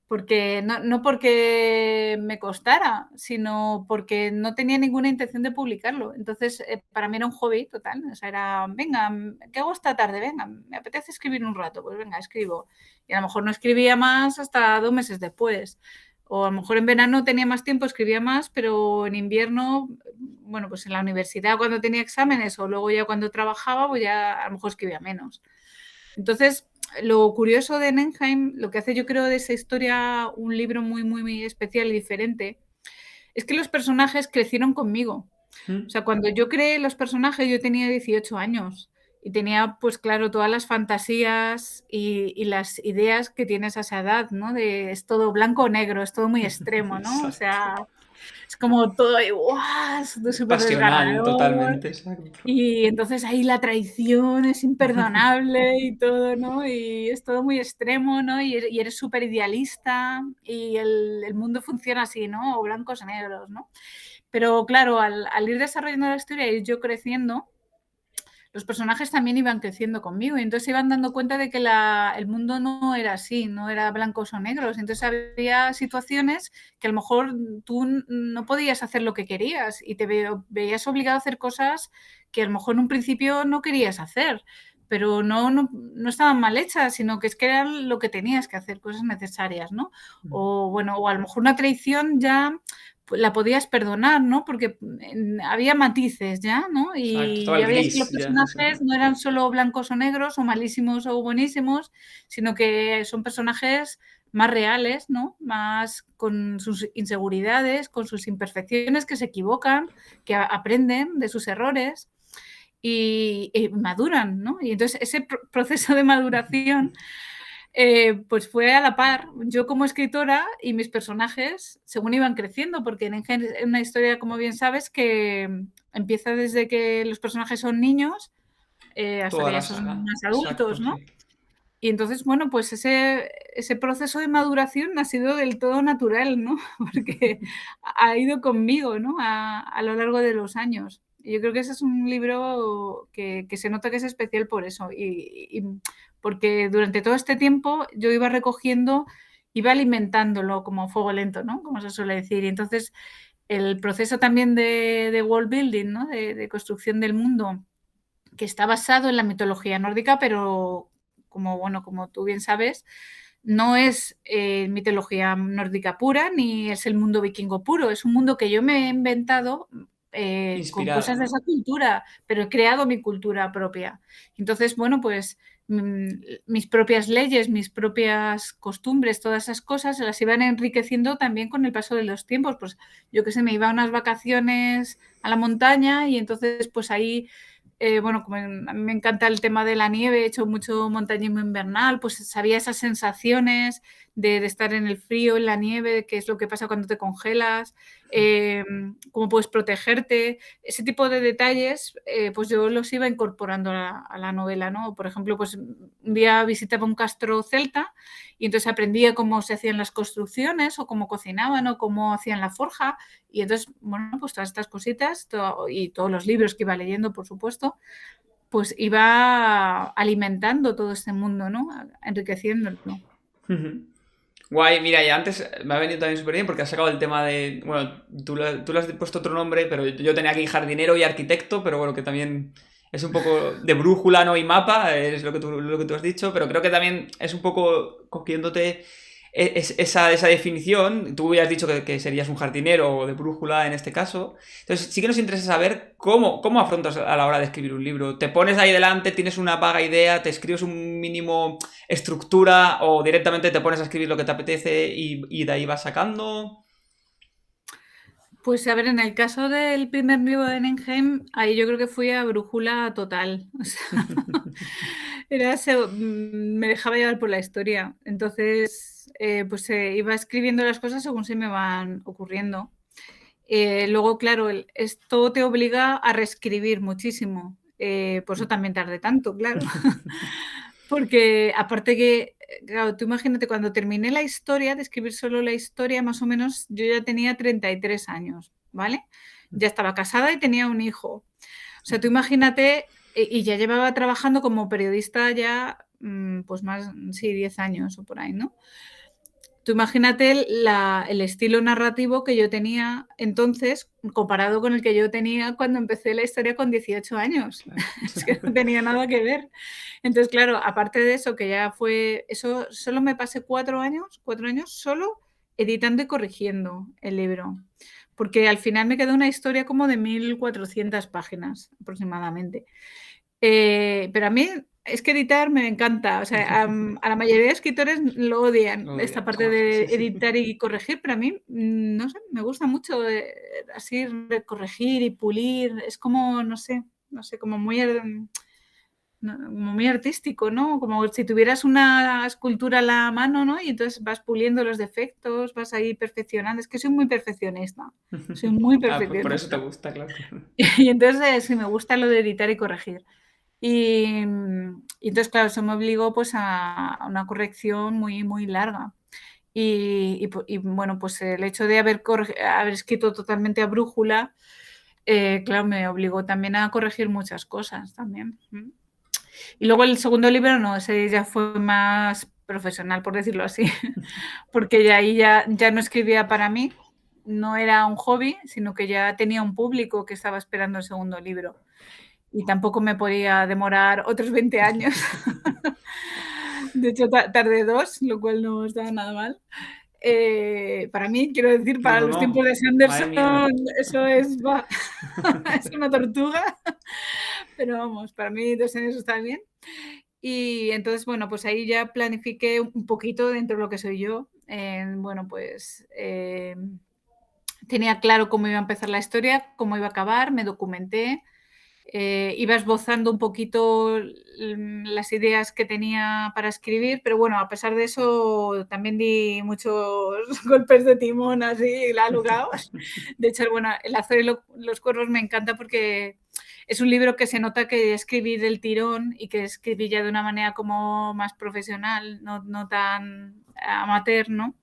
Porque no porque me costara, sino porque no tenía ninguna intención de publicarlo. Entonces, para mí era un hobby total. O sea, era, venga, ¿qué hago esta tarde? Venga, me apetece escribir un rato, pues venga, escribo. Y a lo mejor no escribía más hasta 2 meses después. O a lo mejor en verano tenía más tiempo, escribía más, pero en invierno, bueno, pues en la universidad cuando tenía exámenes o luego ya cuando trabajaba, pues ya a lo mejor escribía menos. Entonces, lo curioso de Nenheim, lo que hace yo creo de esa historia un libro muy, muy, muy especial y diferente, es que los personajes crecieron conmigo. O sea, cuando yo creé los personajes yo tenía 18 años y tenía, pues claro, todas las fantasías y las ideas que tienes a esa edad, ¿no? De es todo blanco o negro, es todo muy extremo, ¿no? O Exacto. sea, es como todo igual, súper Pasional, desgarrador. totalmente, exacto. Y entonces ahí la traición es imperdonable y todo, ¿no? Y es todo muy extremo, ¿no? Y eres súper idealista y el mundo funciona así, ¿no? O blancos o negros, ¿no? Pero claro, al ir desarrollando la historia y yo creciendo, los personajes también iban creciendo conmigo y entonces se iban dando cuenta de que el mundo no era así, no era blancos o negros. Entonces había situaciones que a lo mejor tú no podías hacer lo que querías y te veías obligado a hacer cosas que a lo mejor en un principio no querías hacer, pero no estaban mal hechas, sino que es que eran lo que tenías que hacer, cosas necesarias, ¿no? O bueno, o a lo mejor una traición ya la podías perdonar, ¿no? Porque había matices ya, ¿no? Exacto, Y estaba el ya veías que los gris, ya. personajes no eran solo blancos o negros, o malísimos o buenísimos, sino que son personajes más reales, ¿no? Más con sus inseguridades, con sus imperfecciones, que se equivocan, que aprenden de sus errores y maduran, ¿no? Y entonces ese proceso de maduración pues fue a la par, yo como escritora y mis personajes según iban creciendo, porque en una historia, como bien sabes, que empieza desde que los personajes son niños hasta Toda que ya la son saga. más Exacto, adultos, ¿no? sí. Y entonces, bueno, pues ese proceso de maduración ha sido del todo natural, ¿no? Porque ha ido conmigo, ¿no? A lo largo de los años. Y yo creo que ese es un libro que se nota que es especial por eso. Y porque durante todo este tiempo yo iba recogiendo, iba alimentándolo como fuego lento, ¿no? Como se suele decir. Y entonces el proceso también de world building, ¿no? De construcción del mundo, que está basado en la mitología nórdica, pero como, bueno, como tú bien sabes, no es mitología nórdica pura ni es el mundo vikingo puro, es un mundo que yo me he inventado con Inspirado, cosas de ¿no? esa cultura, pero he creado mi cultura propia. Entonces, bueno, pues mis propias leyes, mis propias costumbres, todas esas cosas se las iban enriqueciendo también con el paso de los tiempos. Pues yo qué sé, me iba a unas vacaciones a la montaña y entonces pues ahí bueno, como a mí me encanta el tema de la nieve, he hecho mucho montañismo invernal, pues sabía esas sensaciones de estar en el frío, en la nieve, qué es lo que pasa cuando te congelas, cómo puedes protegerte, ese tipo de detalles, pues yo los iba incorporando a la novela, ¿no? Por ejemplo, pues un día visitaba un castro celta y entonces aprendía cómo se hacían las construcciones o cómo cocinaban o cómo hacían la forja y entonces, bueno, pues todas estas cositas y todos los libros que iba leyendo, por supuesto, pues iba alimentando todo este mundo, ¿no? Enriqueciéndolo. Ujú. Guay, mira, y antes me ha venido también súper bien porque has sacado el tema de. Bueno, tú le has puesto otro nombre, pero yo tenía aquí jardinero y arquitecto, pero bueno, que también es un poco de brújula, ¿no? Y mapa, es lo que tú has dicho, pero creo que también es un poco cogiéndote esa definición. Tú ya has dicho que serías un jardinero o de brújula en este caso. Entonces, sí que nos interesa saber cómo afrontas a la hora de escribir un libro. ¿Te pones ahí delante, tienes una vaga idea, te escribes un mínimo estructura o directamente te pones a escribir lo que te apetece y de ahí vas sacando? Pues a ver, en el caso del primer libro de Nenheim, ahí yo creo que fui a brújula total. O sea, me dejaba llevar por la historia. Entonces, pues iba escribiendo las cosas según se me van ocurriendo. Luego, claro, esto te obliga a reescribir muchísimo. Por eso también tardé tanto, claro. Porque aparte que, claro, tú imagínate, cuando terminé la historia, de escribir solo la historia, más o menos yo ya tenía 33 años, ¿vale? Ya estaba casada y tenía un hijo. O sea, tú imagínate, y ya llevaba trabajando como periodista ya, pues más, sí, 10 años o por ahí, ¿no? Tú imagínate el estilo narrativo que yo tenía entonces comparado con el que yo tenía cuando empecé la historia con 18 años. Claro. Es que no tenía nada que ver. Entonces, claro, aparte de eso, que ya fue, eso solo me pasé 4 años solo editando y corrigiendo el libro. Porque al final me quedó una historia como de 1400 páginas aproximadamente. Pero a mí es que editar me encanta. O sea, a la mayoría de escritores lo odian, Lo esta odian. parte de editar y corregir, pero a mí, no sé, me gusta mucho así corregir y pulir. Es como, no sé, como muy, como muy artístico, ¿no? Como si tuvieras una escultura a la mano, ¿no? Y entonces vas puliendo los defectos, vas ahí perfeccionando. Es que soy muy perfeccionista. Soy muy Ah, por eso te perfeccionista. gusta, claro. Y entonces sí me gusta lo de editar y corregir. Y entonces, claro, eso me obligó pues a una corrección muy, muy larga. Y bueno, pues el hecho de haber escrito totalmente a brújula, claro, me obligó también a corregir muchas cosas también. Y luego el segundo libro no, ese ya fue más profesional, por decirlo así, porque ya ahí ya no escribía para mí, no era un hobby, sino que ya tenía un público que estaba esperando el segundo libro. Y tampoco me podía demorar otros 20 años. De hecho, tardé 2, lo cual no estaba nada mal. Para mí, quiero decir, No, para no, los tiempos no. de Madre mía. Sanderson, eso es, es una tortuga. Pero vamos, para mí 2 años está bien. Y entonces, bueno, pues ahí ya planifiqué un poquito dentro de lo que soy yo. Bueno, pues tenía claro cómo iba a empezar la historia, cómo iba a acabar, me documenté. Iba esbozando un poquito las ideas que tenía para escribir, pero bueno, a pesar de eso también di muchos golpes de timón así, la lugaos. De hecho, bueno, El azor y los cuervos me encanta porque es un libro que se nota que escribí del tirón y que escribí ya de una manera como más profesional, no tan amateur, ¿no?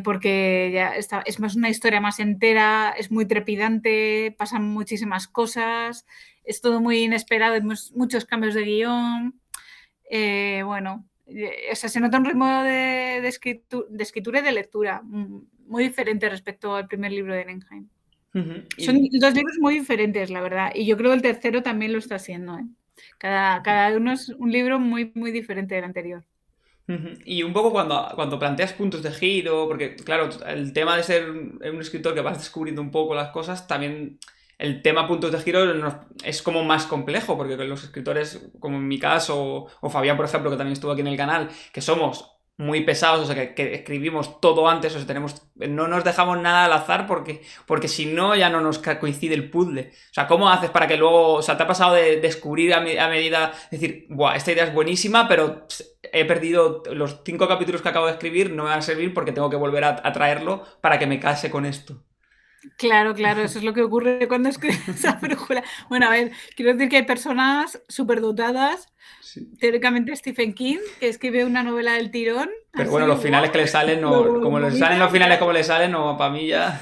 Porque ya es más una historia más entera, es muy trepidante, pasan muchísimas cosas, es todo muy inesperado, hay muchos cambios de guión. Bueno, o sea, se nota un ritmo de escritura y de lectura muy diferente respecto al primer libro de Ehrenheim. Son Y, 2 libros muy diferentes, la verdad, y yo creo que el tercero también lo está haciendo. Cada uno es un libro muy, muy diferente del anterior. y un poco cuando planteas puntos de giro, porque claro, el tema de ser un escritor que vas descubriendo un poco las cosas, también el tema puntos de giro es como más complejo, porque los escritores, como en mi caso, o Fabián, por ejemplo, que también estuvo aquí en el canal, que somos muy pesados, o sea, que escribimos todo antes, o sea, no nos dejamos nada al azar porque si no ya no nos coincide el puzzle. O sea, ¿cómo haces para que luego, o sea, te ha pasado de descubrir a medida, decir, buah, esta idea es buenísima, pero he perdido los 5 capítulos que acabo de escribir, no me van a servir porque tengo que volver a traerlo para que me case con esto? Claro, claro, eso es lo que ocurre cuando escribes esa brújula. Bueno, a ver, quiero decir que hay personas superdotadas, Sí. teóricamente Stephen King, que escribe una novela del tirón, Pero bueno, así, los ¡guau! finales que le salen, no, Lo como les vomita salen los y finales tal. como le salen, no, para mí ya.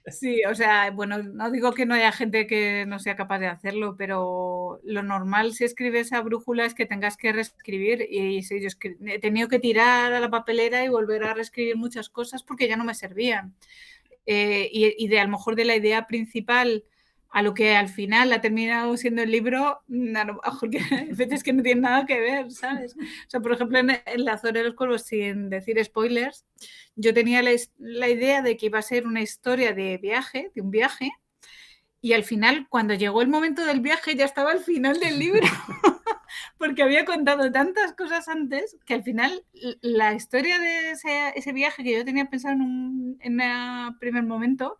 Sí, o sea, bueno, no digo que no haya gente que no sea capaz de hacerlo, pero lo normal si escribes a brújula es que tengas que reescribir y sí, yo he tenido que tirar a la papelera y volver a reescribir muchas cosas porque ya no me servían. Y de a lo mejor de la idea principal a lo que al final ha terminado siendo el libro, a lo mejor que hay veces que no tiene nada que ver, ¿sabes? O sea, por ejemplo, en La zona de los cuervos, sin decir spoilers, yo tenía la idea de que iba a ser una historia de viaje, de un viaje, y al final, cuando llegó el momento del viaje, ya estaba al final del libro, porque había contado tantas cosas antes que al final la historia de ese viaje que yo tenía pensado en un primer momento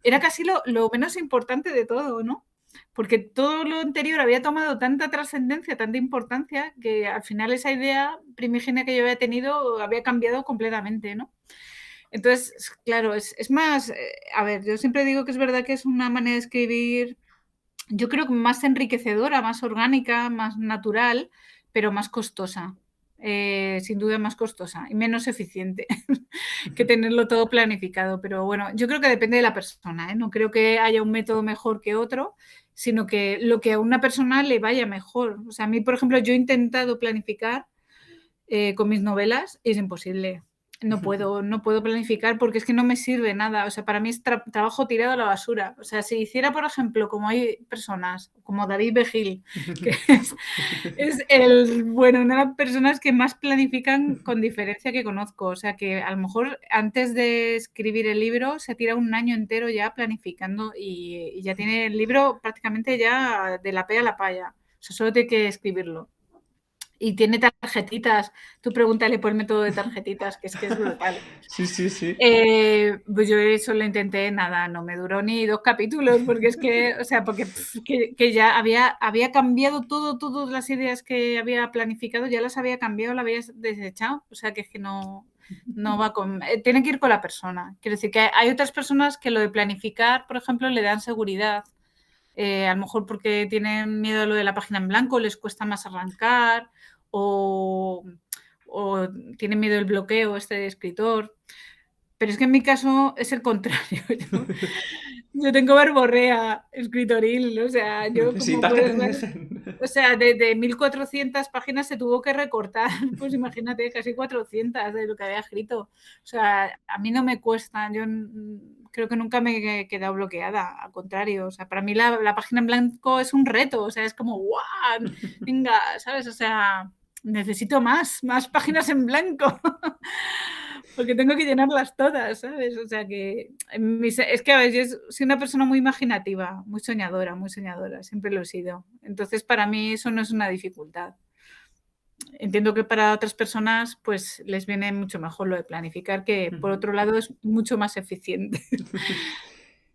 era casi lo menos importante de todo, ¿no? Porque todo lo anterior había tomado tanta trascendencia, tanta importancia, que al final esa idea primigenia que yo había tenido había cambiado completamente, ¿no? Entonces, claro, es más, a ver, yo siempre digo que es verdad que es una manera de escribir, yo creo que más enriquecedora, más orgánica, más natural, pero más costosa. Sin duda más costosa y menos eficiente que tenerlo todo planificado. Pero bueno, yo creo que depende de la persona, ¿eh? No creo que haya un método mejor que otro, sino que lo que a una persona le vaya mejor. O sea, a mí, por ejemplo, yo he intentado planificar con mis novelas y es imposible. No puedo planificar porque es que no me sirve nada. O sea, para mí es trabajo tirado a la basura. O sea, si hiciera, por ejemplo, como hay personas, como David Begil, que es una de las personas que más planifican con diferencia que conozco. O sea, que a lo mejor antes de escribir el libro se tira un año entero ya planificando y ya tiene el libro prácticamente ya de la pea a la paya. O sea, solo tiene que escribirlo. Y tiene tarjetitas. Tú pregúntale por el método de tarjetitas, que es brutal. Sí, sí, sí. Pues yo eso lo intenté, nada, no me duró ni 2 capítulos, porque es que, o sea, porque que ya había cambiado todas las ideas que había planificado, ya las había cambiado, las había desechado. O sea, que es que no va con... tiene que ir con la persona. Quiero decir que hay otras personas que lo de planificar, por ejemplo, le dan seguridad. A lo mejor porque tienen miedo a lo de la página en blanco, les cuesta más arrancar o tienen miedo del bloqueo este de escritor. Pero es que en mi caso es el contrario. Yo tengo verborrea escritoril, o sea, yo como Necesitas que te puedes ver, dejen. o sea, de 1400 páginas se tuvo que recortar, pues imagínate, casi 400 de lo que había escrito. O sea, a mí no me cuesta, yo creo que nunca me he quedado bloqueada, al contrario, o sea, para mí la página en blanco es un reto, o sea, es como, ¡guau! Venga, ¿sabes? O sea, necesito más páginas en blanco. Porque tengo que llenarlas todas, ¿sabes? O sea que es que a ver, yo soy una persona muy imaginativa, muy soñadora, siempre lo he sido. Entonces, para mí eso no es una dificultad. Entiendo que para otras personas, pues les viene mucho mejor lo de planificar, que por otro lado es mucho más eficiente.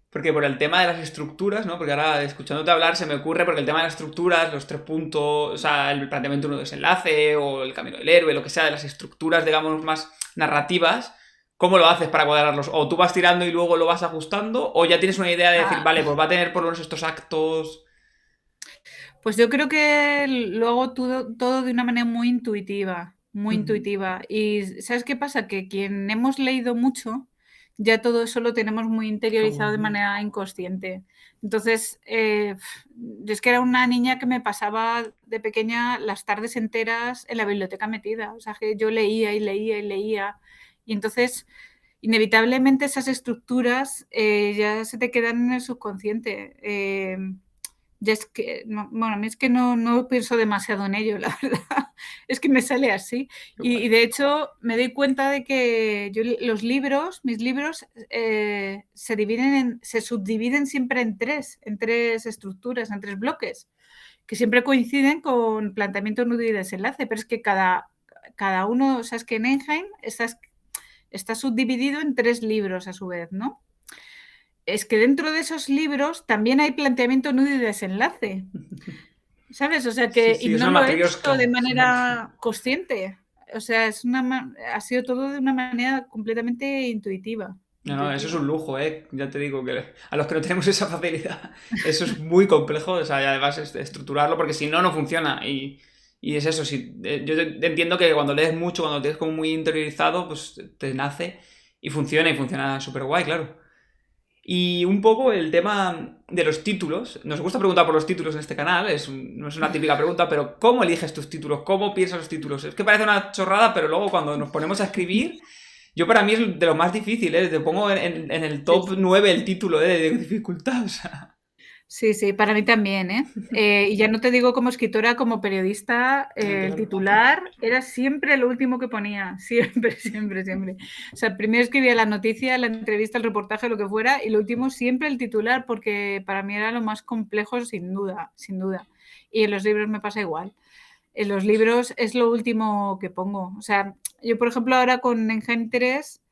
Porque por el tema de las estructuras, ¿no? Porque ahora escuchándote hablar se me ocurre porque el tema de las estructuras, los 3 puntos, o sea, el planteamiento de un desenlace o el camino del héroe, lo que sea, de las estructuras, digamos, más narrativas, ¿cómo lo haces para cuadrarlos? ¿O tú vas tirando y luego lo vas ajustando? ¿O ya tienes una idea de decir, Ah, vale, pues va a tener por lo menos estos actos? pues yo creo que lo hago todo de una manera muy intuitiva, muy intuitiva. Y ¿sabes qué pasa? Que quien hemos leído mucho, ya todo eso lo tenemos muy interiorizado de manera inconsciente. Entonces, yo es que era una niña que me pasaba de pequeña las tardes enteras en la biblioteca metida. O sea, que yo leía y leía y leía. Y entonces, inevitablemente esas estructuras ya se te quedan en el subconsciente. Ya es que, bueno, a mí es que no pienso demasiado en ello, la verdad. Es que me sale así. Y de hecho, me doy cuenta de que mis libros, se subdividen siempre en tres estructuras, en 3 bloques, que siempre coinciden con planteamiento, nudo y desenlace, pero es que cada uno, o sea, es que en Enheim está subdividido en 3 libros a su vez, ¿no? Es que dentro de esos libros también hay planteamiento, nudo y desenlace, ¿sabes? O sea Sí, que, y sí, es no una lo he hecho de matriosca. Sí. manera consciente. O sea, ha sido todo de una manera completamente intuitiva. No, no, eso es Intuitiva. un lujo, ¿eh? Ya te digo que a los que no tenemos esa facilidad, eso es muy complejo, o sea, y además es de estructurarlo, porque si no, no funciona. Y es eso, si, yo entiendo que cuando lees mucho, cuando tienes como muy interiorizado, pues te nace y funciona súper guay, claro. Y un poco el tema de los títulos. Nos gusta preguntar por los títulos en este canal, no es una típica pregunta, pero ¿cómo eliges tus títulos? ¿Cómo piensas los títulos? Es que parece una chorrada, pero luego cuando nos ponemos a escribir, yo para mí es de lo más difícil, ¿eh? Te pongo en el Sí, top sí. 9 el título, ¿eh? De dificultad, o sea. Sí, sí, para mí también, ¿eh? Y ya no te digo como escritora, como periodista, el Claro. titular era siempre lo último que ponía, siempre, siempre, siempre. O sea, primero escribía la noticia, la entrevista, el reportaje, lo que fuera, y lo último siempre el titular, porque para mí era lo más complejo, sin duda, sin duda. Y en los libros me pasa igual. En los libros es lo último que pongo. O sea, yo, por ejemplo, ahora con Engen 3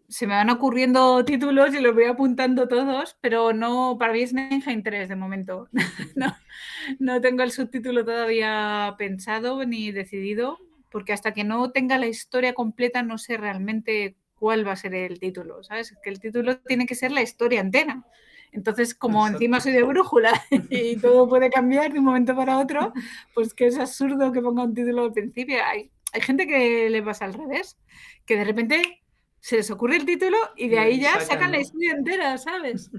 se me van ocurriendo títulos y los voy apuntando todos, pero no, para mí es Nenheim 3 de momento. No, no tengo el subtítulo todavía pensado ni decidido, porque hasta que no tenga la historia completa no sé realmente cuál va a ser el título, ¿sabes? Que el título tiene que ser la historia entera. Entonces, como Exacto. encima soy de brújula y todo puede cambiar de un momento para otro, pues que es absurdo que ponga un título al principio. Hay gente que le pasa al revés, que de repente se les ocurre el título y de ahí ya sacan la historia entera, ¿sabes?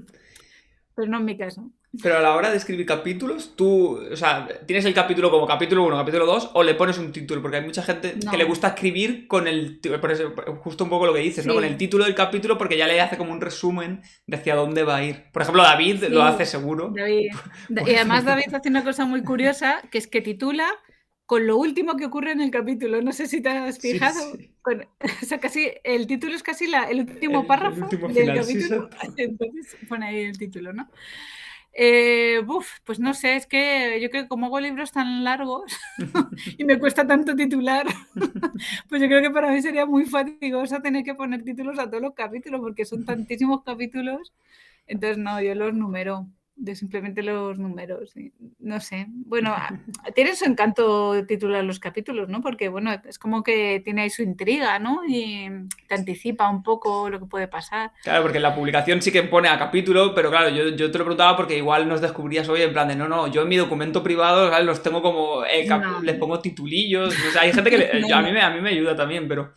Pero no en mi caso. Pero a la hora de escribir capítulos, tú, o sea, ¿tienes el capítulo como capítulo 1, capítulo 2 o le pones un título? Porque hay mucha gente que le gusta escribir con el... Por eso, justo un poco lo que dices, ¿no? Con el título del capítulo porque ya le hace como un resumen de hacia dónde va a ir. Por ejemplo, David lo hace seguro. David. Y además David hace una cosa muy curiosa, que es que titula con lo último que ocurre en el capítulo. No sé si te has fijado. Sí. O sea, casi el título es casi el último párrafo el último del final, capítulo. Sí, Entonces pone ahí el título, ¿no? Pues no sé, es que yo creo que como hago libros tan largos y me cuesta tanto titular, pues yo creo que para mí sería muy fatigoso tener que poner títulos a todos los capítulos porque son tantísimos capítulos. Entonces, no, yo los numero. De simplemente los números, no sé. Bueno, tiene su encanto titular los capítulos, ¿no? Porque, bueno, es como que tiene ahí su intriga, ¿no? Y te anticipa un poco lo que puede pasar. Claro, porque en la publicación sí que pone a capítulo, pero claro, yo te lo preguntaba porque igual nos descubrías hoy en plan de no, yo en mi documento privado, ¿sabes? Los tengo como, les pongo titulillos, o sea, hay gente que a mí me ayuda también, pero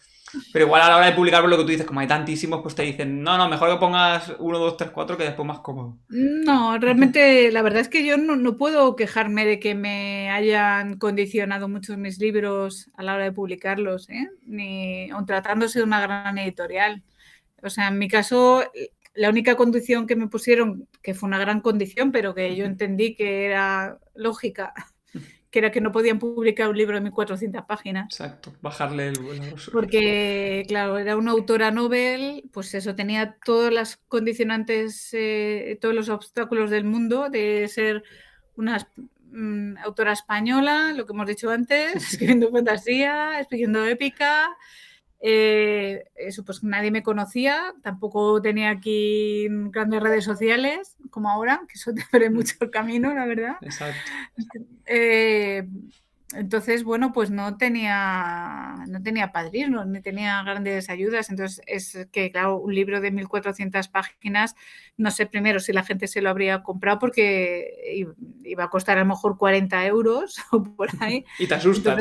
igual a la hora de publicar por lo que tú dices, como hay tantísimos, pues te dicen, no, mejor que pongas 1, 2, 3, 4, que después más cómodo. No, realmente la verdad es que yo no puedo quejarme de que me hayan condicionado muchos mis libros a la hora de publicarlos, ni aun tratándose de una gran editorial. O sea, en mi caso, la única condición que me pusieron, que fue una gran condición, pero que yo entendí que era lógica, que era que no podían publicar un libro de 1400 páginas. Exacto, bajarle el grosor. Porque, claro, era una autora novel, pues eso, tenía todas las condicionantes, todos los obstáculos del mundo de ser una autora española, lo que hemos dicho antes, escribiendo fantasía, escribiendo épica. Eso, pues nadie me conocía, tampoco tenía aquí grandes redes sociales como ahora, que eso te abre mucho el camino, la verdad. Exacto. Entonces, bueno, pues no tenía padrinos, ni tenía grandes ayudas. Entonces, es que, claro, un libro de 1400 páginas, no sé primero si la gente se lo habría comprado porque iba a costar a lo mejor 40 euros o por ahí. Y te asusta,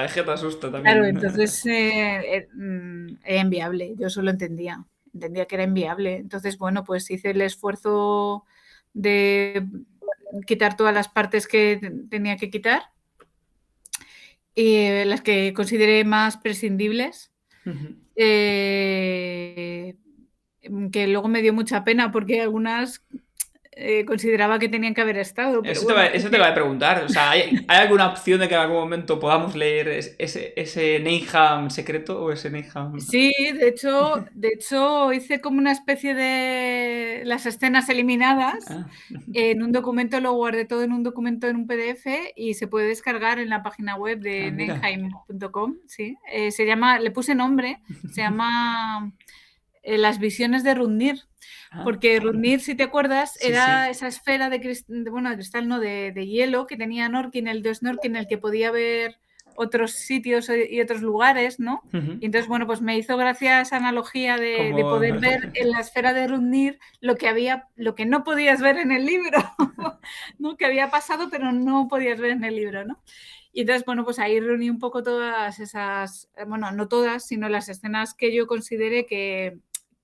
es que te asusta también. Claro, entonces era inviable, yo eso lo entendía que era inviable. Entonces, bueno, pues hice el esfuerzo de quitar todas las partes que tenía que quitar. Las que consideré más prescindibles, que luego me dio mucha pena porque algunas consideraba que tenían que haber estado. Pero eso te va a preguntar. O sea, ¿hay alguna opción de que en algún momento podamos leer ese Neyham secreto o ese Neyham? Sí, de hecho hice como una especie de las escenas eliminadas. En un documento, lo guardé todo en un documento en un PDF y se puede descargar en la página web de Neyham.com. Sí. Se llama, le puse nombre, se llama Las visiones de Rundnir. Porque Rundnir, si te acuerdas, era esa esfera de cristal, no, de hielo que tenía Norkin, el dios Norkin, en el que podía ver otros sitios y otros lugares, ¿no? Y entonces, bueno, pues me hizo gracia esa analogía de poder ver en la esfera de Rundnir lo que no podías ver en el libro, ¿no? Que había pasado, pero no podías ver en el libro, ¿no? Y entonces, bueno, pues ahí reuní un poco todas esas, bueno, no todas, sino las escenas que yo consideré que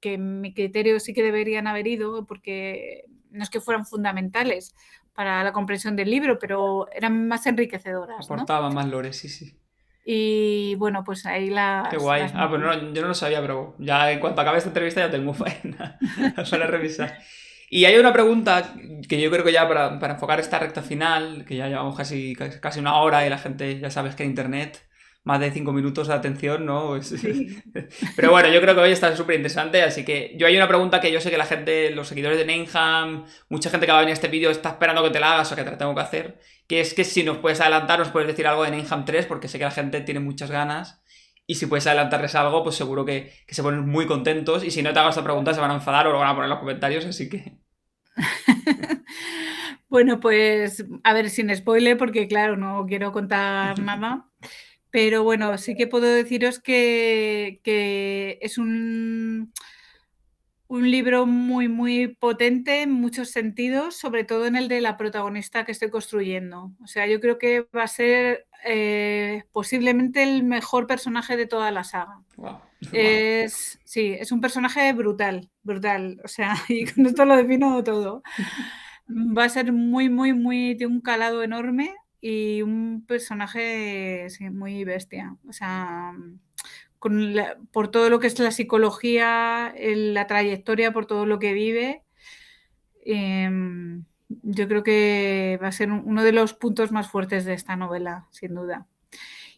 en mi criterio sí que deberían haber ido, porque no es que fueran fundamentales para la comprensión del libro, pero eran más enriquecedoras, ¿no? Aportaban más lore, sí. Y bueno, pues ahí las... Qué guay. Pues no, yo no lo sabía, pero ya en cuanto acabe esta entrevista ya tengo faena para revisar. Y hay una pregunta que yo creo que ya para enfocar esta recta final, que ya llevamos casi una hora y la gente ya sabes que en internet más de 5 minutos de atención, ¿no? Sí. Pero bueno, yo creo que hoy está súper interesante, así que yo hay una pregunta que yo sé que la gente, los seguidores de Neyham, mucha gente que va a venir a este vídeo está esperando que te la hagas o que te la tengo que hacer, que es que si nos puedes adelantar, nos puedes decir algo de Neyham 3, porque sé que la gente tiene muchas ganas, y si puedes adelantarles algo, pues seguro que se ponen muy contentos, y si no te hago esta pregunta se van a enfadar o lo van a poner en los comentarios, así que... Bueno, pues a ver, sin spoiler, porque claro, no quiero contar nada. Pero bueno, sí que puedo deciros que es un libro muy, muy potente en muchos sentidos, sobre todo en el de la protagonista que estoy construyendo. O sea, yo creo que va a ser posiblemente el mejor personaje de toda la saga. Wow. Sí, es un personaje brutal, brutal. O sea, y con esto lo defino todo. Va a ser muy, muy, muy de un calado enorme y un personaje sí, muy bestia. O sea, por todo lo que es la psicología, la trayectoria, por todo lo que vive. Yo creo que va a ser uno de los puntos más fuertes de esta novela, sin duda.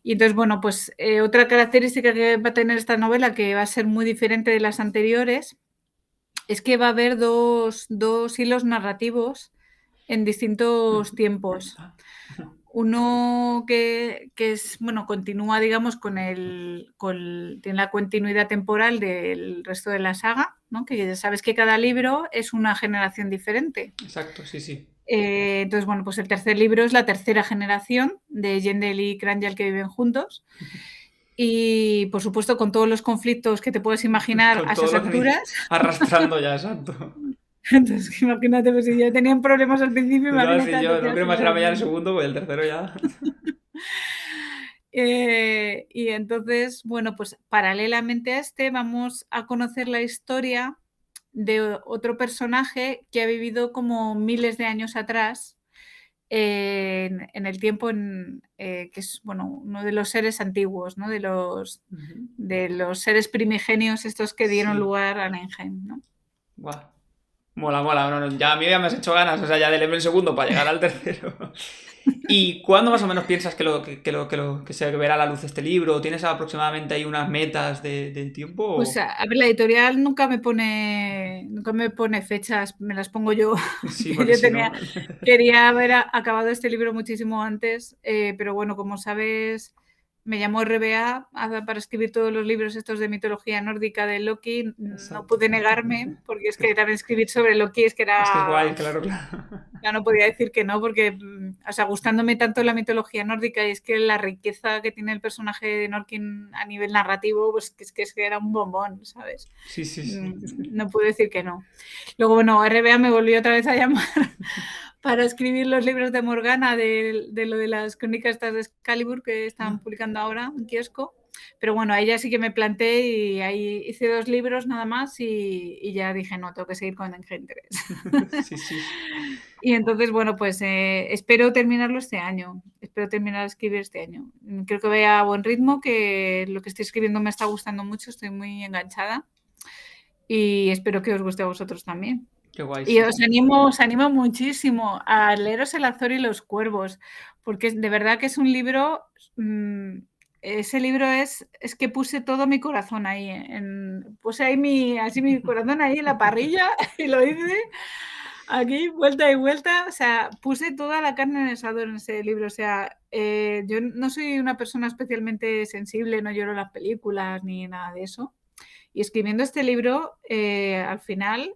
Y entonces, bueno, pues otra característica que va a tener esta novela, que va a ser muy diferente de las anteriores, es que va a haber dos hilos narrativos en distintos tiempos. Uno que es, bueno, continúa, digamos, tiene la continuidad temporal del resto de la saga, ¿no? Que ya sabes que cada libro es una generación diferente. Exacto, sí, sí. Entonces, bueno, pues el tercer libro es la tercera generación de Yendel y Krangel que viven juntos. Y, por supuesto, con todos los conflictos que te puedes imaginar Con a todo esas lo que venís alturas. arrastrando ya, exacto. Entonces, imagínate, pues si ya tenían problemas al principio, No, imagínate sí, yo no a quiero la imaginarme ya el segunda. segundo, pues el tercero ya. Y entonces, bueno, pues paralelamente a este vamos a conocer la historia de otro personaje que ha vivido como miles de años atrás, en el tiempo que es, bueno, uno de los seres antiguos, ¿no? De los seres primigenios estos que dieron Sí. lugar a Nengen, ¿no? Buah. Mola, mola. No, no, ya a mí ya me has hecho ganas, o sea, ya de leerme el segundo para llegar al tercero. ¿Y cuándo más o menos piensas que se verá a la luz este libro? ¿Tienes aproximadamente ahí unas metas de tiempo? Pues a ver, la editorial nunca me pone fechas, me las pongo yo. Sí, Que porque yo si no. quería haber acabado este libro muchísimo antes, pero bueno, como sabes, me llamó RBA para escribir todos los libros estos de mitología nórdica de Loki. No Exacto. pude negarme, porque es que también escribir sobre Loki es que Es que es era... guay, claro, claro. Ya no podía decir que no, porque, o sea, gustándome tanto la mitología nórdica y es que la riqueza que tiene el personaje de Norkin a nivel narrativo, pues que es que era un bombón, ¿sabes? Sí, sí, sí. No puedo decir que no. Luego, bueno, RBA me volvió otra vez a llamar para escribir los libros de Morgana de lo de las crónicas estas de Excalibur que están publicando ahora en kiosco. Pero bueno, ahí ya sí que me planté y ahí hice 2 libros nada más y ya dije, no, tengo que seguir con Engen 3. Sí, sí. Y entonces, bueno, pues espero terminarlo este año. Espero terminar de escribir este año. Creo que voy a buen ritmo, que lo que estoy escribiendo me está gustando mucho, estoy muy enganchada y espero que os guste a vosotros también. Qué guay, Y sí. os animo muchísimo a leeros El Azor y los Cuervos, porque de verdad que es un libro, ese libro es que puse todo mi corazón ahí, puse ahí mi corazón ahí en la parrilla y lo hice aquí vuelta y vuelta, o sea, puse toda la carne en el asador en ese libro, o sea, yo no soy una persona especialmente sensible, no lloro las películas ni nada de eso, y escribiendo este libro, al final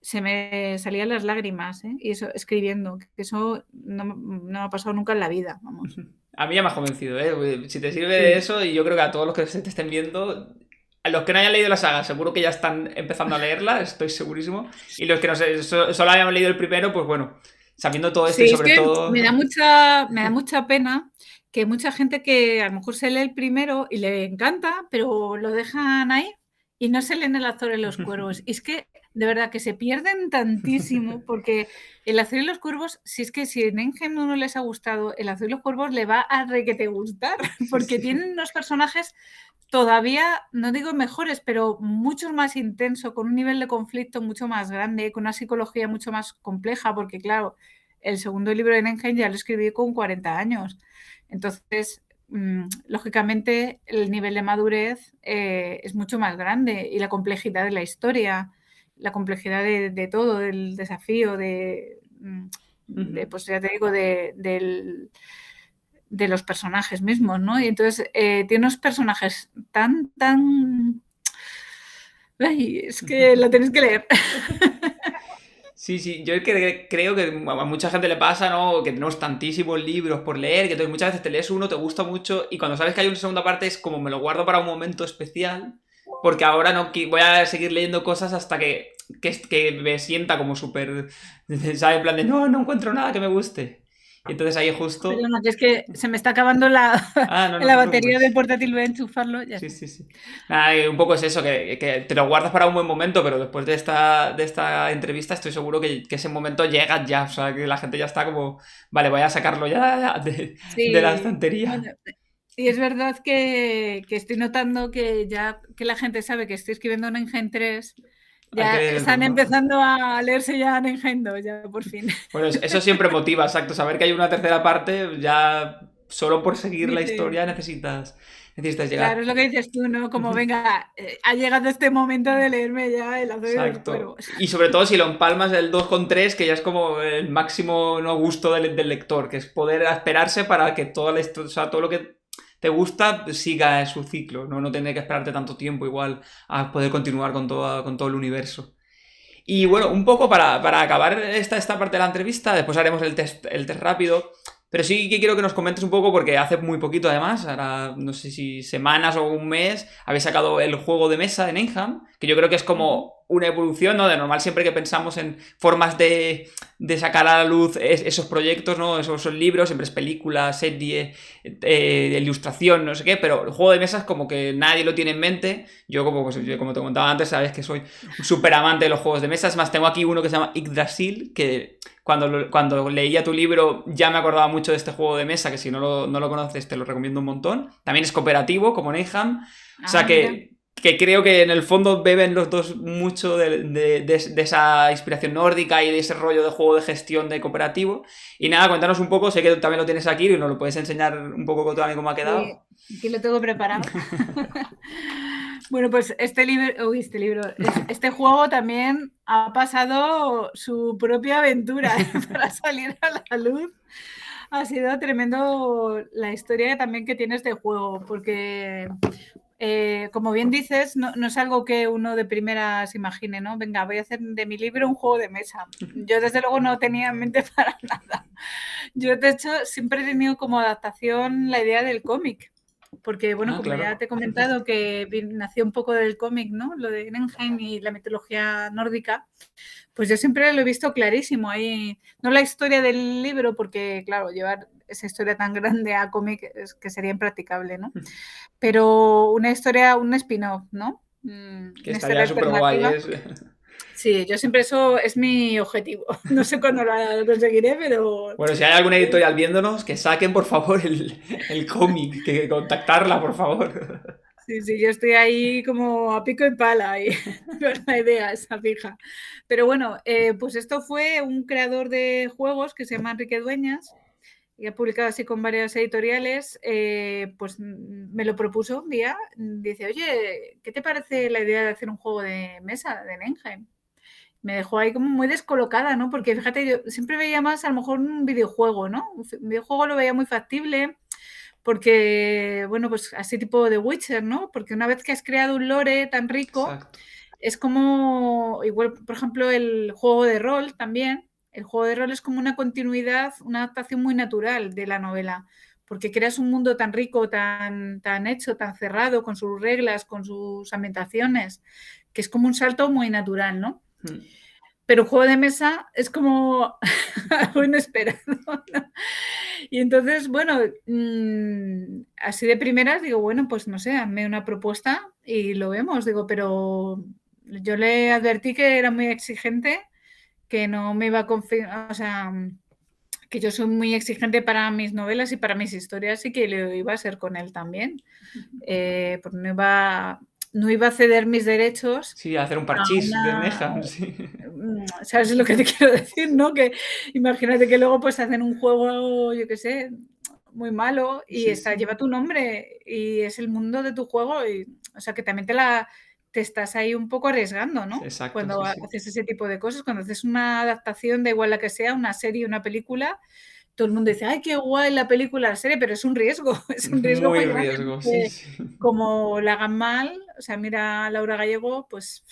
se me salían las lágrimas, ¿eh? Y eso, escribiendo, que eso no me ha pasado nunca en la vida, vamos. A mí ya me has convencido, ¿eh? Si te sirve de Sí. eso, y yo creo que a todos los que se te estén viendo, a los que no hayan leído la saga, seguro que ya están empezando a leerla, estoy segurísimo. Y los que no sé, solo hayan leído el primero, pues bueno, sabiendo todo esto y Sí, es sobre que todo. me da mucha pena que mucha gente que a lo mejor se lee el primero y le encanta, pero lo dejan ahí y no se leen El Azor y los Cuervos. Y es que, de verdad, que se pierden tantísimo porque El Azor y los Cuervos, si es que si en Engen no les ha gustado, El Azor y los Cuervos le va a requete gustar, porque Sí. tienen unos personajes todavía, no digo mejores, pero mucho más intenso, con un nivel de conflicto mucho más grande, con una psicología mucho más compleja, porque claro, el segundo libro de Nengen ya lo escribí con 40 años. Entonces, lógicamente, el nivel de madurez es mucho más grande y la complejidad de la historia, la complejidad de todo, del desafío, pues ya te digo, de los personajes mismos, ¿no? Y entonces tiene unos personajes tan... Ay, es que lo tenéis que leer. Sí, sí, yo creo que a mucha gente le pasa, ¿no? Que tenemos tantísimos libros por leer, que entonces muchas veces te lees uno, te gusta mucho, y cuando sabes que hay una segunda parte es como me lo guardo para un momento especial, porque ahora no voy a seguir leyendo cosas hasta que me sienta como súper, ¿sabes? En plan de, no, no encuentro nada que me guste. Y entonces ahí justo... Perdona, que es que se me está acabando la, Ah, no, no la te batería del preocupes. portátil, voy a enchufarlo, ya Sí, está. sí, sí. Nada, un poco es eso, que te lo guardas para un buen momento, pero después de esta entrevista estoy seguro que ese momento llega ya. O sea, que la gente ya está como, vale, voy a sacarlo ya de la Sí, bueno, estantería. y es verdad que estoy notando que ya que la gente sabe que estoy escribiendo en Engine 3, Hay que ya leer el dos, están ¿no? empezando a leerse ya en Engine 2, ya por fin. Bueno, eso siempre motiva, exacto. Saber que hay una tercera parte, ya solo por seguir la Dice, historia necesitas claro, llegar. es lo que dices tú, ¿no? Como venga, ha llegado este momento de leerme ya el acero y los Exacto. cuervos. Y sobre todo si lo empalmas el 2 con 3 que ya es como el máximo no gusto del lector, que es poder esperarse para que toda la o sea, todo lo que te gusta siga su ciclo, ¿no? No tener que esperarte tanto tiempo igual a poder continuar con todo el universo. Y bueno, un poco para acabar esta parte de la entrevista, después haremos el test rápido. Pero sí que quiero que nos comentes un poco, porque hace muy poquito además, ahora no sé si semanas o un mes, habéis sacado el juego de mesa en Enham, que yo creo que es como una evolución, ¿no? De normal siempre que pensamos en formas de sacar a la luz esos proyectos, ¿no? Esos libros, siempre es película, serie, ilustración, no sé qué, pero el juego de mesa es como que nadie lo tiene en mente. Yo como te comentaba antes, sabes que soy un súper amante de los juegos de mesa. Es más, tengo aquí uno que se llama Yggdrasil, que cuando leía tu libro ya me acordaba mucho de este juego de mesa, que si no lo conoces te lo recomiendo un montón. También es cooperativo, como Neyham. O Ah, sea mira. que creo que en el fondo beben los dos mucho de esa inspiración nórdica y de ese rollo de juego de gestión de cooperativo. Y nada, cuéntanos un poco, sé que también lo tienes aquí y nos lo puedes enseñar un poco también cómo ha Sí, quedado. aquí lo tengo preparado. Bueno, pues este juego también ha pasado su propia aventura para salir a la luz. Ha sido tremendo la historia también que tiene este juego, porque como bien dices, no es algo que uno de primeras imagine, ¿no? Venga, voy a hacer de mi libro un juego de mesa. Yo desde luego no tenía en mente para nada. Yo de hecho siempre he tenido como adaptación la idea del cómic, porque bueno, Ah, como ya claro. te he comentado que nació un poco del cómic, ¿no? Lo de Nenheim y la mitología nórdica, pues yo siempre lo he visto clarísimo ahí. No la historia del libro, porque claro, llevar esa historia tan grande a cómic es que sería impracticable, ¿no? Pero una historia, un spin-off, ¿no? Que Una historia estaría súper guay, alternativa. ¿eh? Sí, yo siempre eso es mi objetivo. No sé cuándo lo conseguiré, pero Bueno, si hay alguna editorial viéndonos, que saquen por favor el cómic, que contactarla, por favor. sí, sí, yo estoy ahí como a pico y pala y con la idea esa fija. Pero bueno, pues esto fue un creador de juegos que se llama Enrique Dueñas y ha publicado así con varias editoriales, pues me lo propuso un día. Dice, oye, ¿qué te parece la idea de hacer un juego de mesa de Nenheim? Me dejó ahí como muy descolocada, ¿no? Porque fíjate, yo siempre veía más a lo mejor un videojuego, ¿no? Un videojuego lo veía muy factible porque, bueno, pues así tipo de Witcher, ¿no? Porque una vez que has creado un lore tan rico, Exacto. es como, igual, por ejemplo, el juego de rol también. El juego de rol es como una continuidad, una adaptación muy natural de la novela, porque creas un mundo tan rico, tan hecho, tan cerrado, con sus reglas, con sus ambientaciones, que es como un salto muy natural, ¿no? Hmm. Pero un juego de mesa es como algo inesperado, ¿no? Y entonces, bueno, así de primeras digo, bueno, pues no sé, hazme una propuesta y lo vemos, digo, pero yo le advertí que era muy exigente, que no me iba a confiar, o sea, que yo soy muy exigente para mis novelas y para mis historias y que lo iba a ser con él también. Pues no iba a ceder mis derechos Sí, hacer un a parchís de una, Neham, sí. ¿sabes lo que te quiero decir? ¿No? Que imagínate que luego pues hacen un juego, yo qué sé, muy malo y Sí, sí. lleva tu nombre y es el mundo de tu juego y, o sea, que también te estás ahí un poco arriesgando, ¿no? Exacto, Cuando sí, sí. haces ese tipo de cosas, cuando haces una adaptación, da igual la que sea, una serie, una película, todo el mundo dice, ay, qué guay la película, la serie, pero es un riesgo, es un riesgo Muy muy grande, riesgo, sí, porque sí. como la hagan mal, o sea, mira a Laura Gallego, pues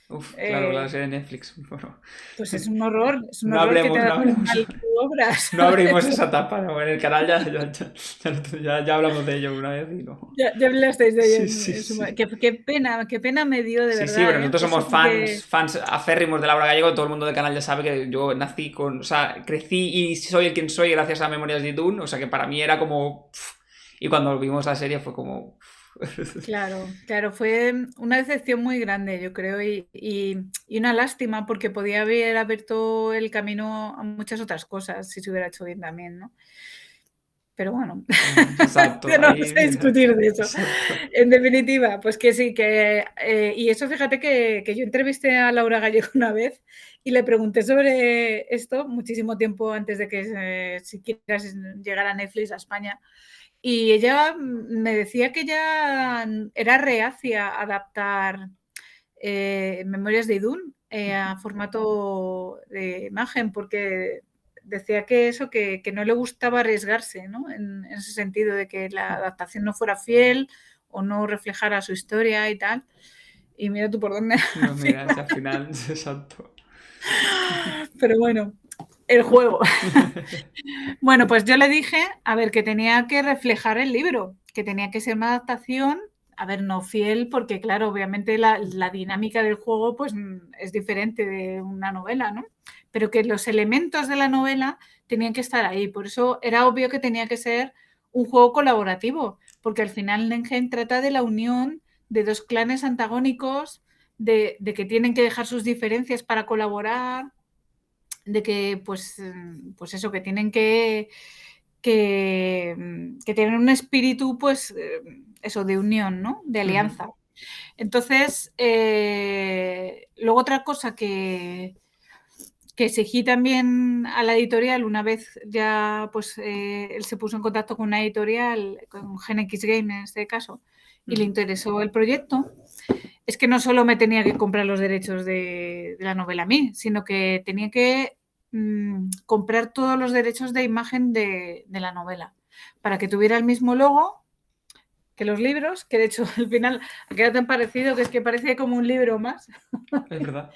Uf, claro, la Eh, serie de Netflix. Bueno, pues es un no horror que te hablemos, no adapten hablemos. mal tu obra, No abrimos ¿sabes? esa etapa, ¿no? En el canal ya hablamos de ello una vez y no. Ya hablasteis de ello Sí, sí, en su sí. qué pena me dio de Sí, sí, verdad, pero nosotros eso somos porque fans aférrimos de Laura Gallego. Todo el mundo del canal ya sabe que yo nací con. O sea, crecí y soy el quien soy gracias a Memorias de Dune. O sea, que para mí era como. Y cuando vimos la serie fue como. claro, claro, fue una decepción muy grande, yo creo, y una lástima porque podía haber abierto el camino a muchas otras cosas si se hubiera hecho bien también, ¿no? Pero bueno, Exacto, ya no vamos ahí, a mira. discutir de eso. Exacto. En definitiva, pues que sí, que y eso fíjate que yo entrevisté a Laura Gallego una vez y le pregunté sobre esto muchísimo tiempo antes de que siquiera llegara Netflix a España. Y ella me decía que ya era reacia a adaptar Memorias de Idún a formato de imagen, porque decía que eso, que no le gustaba arriesgarse, ¿no? En ese sentido de que la adaptación no fuera fiel o no reflejara su historia y tal. Y mira tú por dónde. No, mira, si al final, exacto. Pero bueno, el juego. Bueno, pues yo le dije, a ver, que tenía que reflejar el libro, que tenía que ser una adaptación, a ver, no fiel, porque claro, obviamente la dinámica del juego pues es diferente de una novela, ¿no? Pero que los elementos de la novela tenían que estar ahí. Por eso era obvio que tenía que ser un juego colaborativo, porque al final Nengen trata de la unión de dos clanes antagónicos, de que tienen que dejar sus diferencias para colaborar, de que pues eso, que tienen que tener un espíritu, pues eso, de unión, ¿no? De Ujú. alianza. Entonces, luego otra cosa que exigí también a la editorial, una vez ya pues él se puso en contacto con una editorial, con Gen X Game en este caso, y le Ujú. interesó el proyecto, es que no solo me tenía que comprar los derechos de la novela a mí, sino que tenía que comprar todos los derechos de imagen de la novela para que tuviera el mismo logo que los libros, que de hecho al final ha quedado tan parecido que es que parece como un libro más. Es verdad.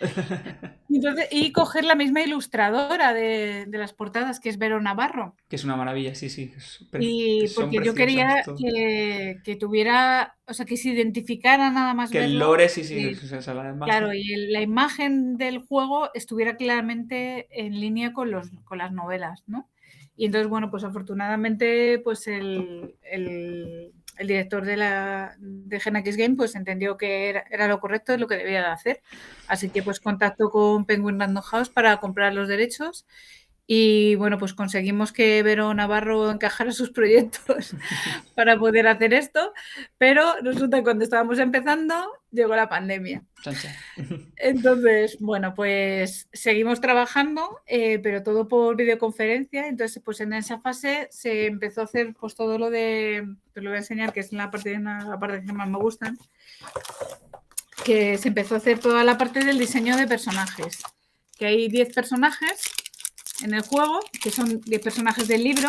Y coger la misma ilustradora de las portadas, que es Vero Navarro. Que es una maravilla, sí, sí. Y Son porque yo preciosas quería todas. que tuviera, o sea, que se identificara nada más Que el verlo. lore, sí, sí, o sea, la Claro, imagen. y la imagen del juego estuviera claramente en línea con las novelas, ¿no? Y entonces, bueno, pues afortunadamente, pues el director de Gen X Game pues entendió que era lo correcto, es lo que debía de hacer. Así que pues contactó con Penguin Random House para comprar los derechos y bueno, pues conseguimos que Vero Navarro encajara sus proyectos para poder hacer esto, pero resulta que cuando estábamos empezando llegó la pandemia. Chancha. Entonces, bueno, pues seguimos trabajando, pero todo por videoconferencia. Entonces, pues en esa fase se empezó a hacer pues todo lo de, te lo voy a enseñar, que es la parte que más me gustan, que se empezó a hacer toda la parte del diseño de personajes. Que hay 10 personajes en el juego, que son 10 personajes del libro,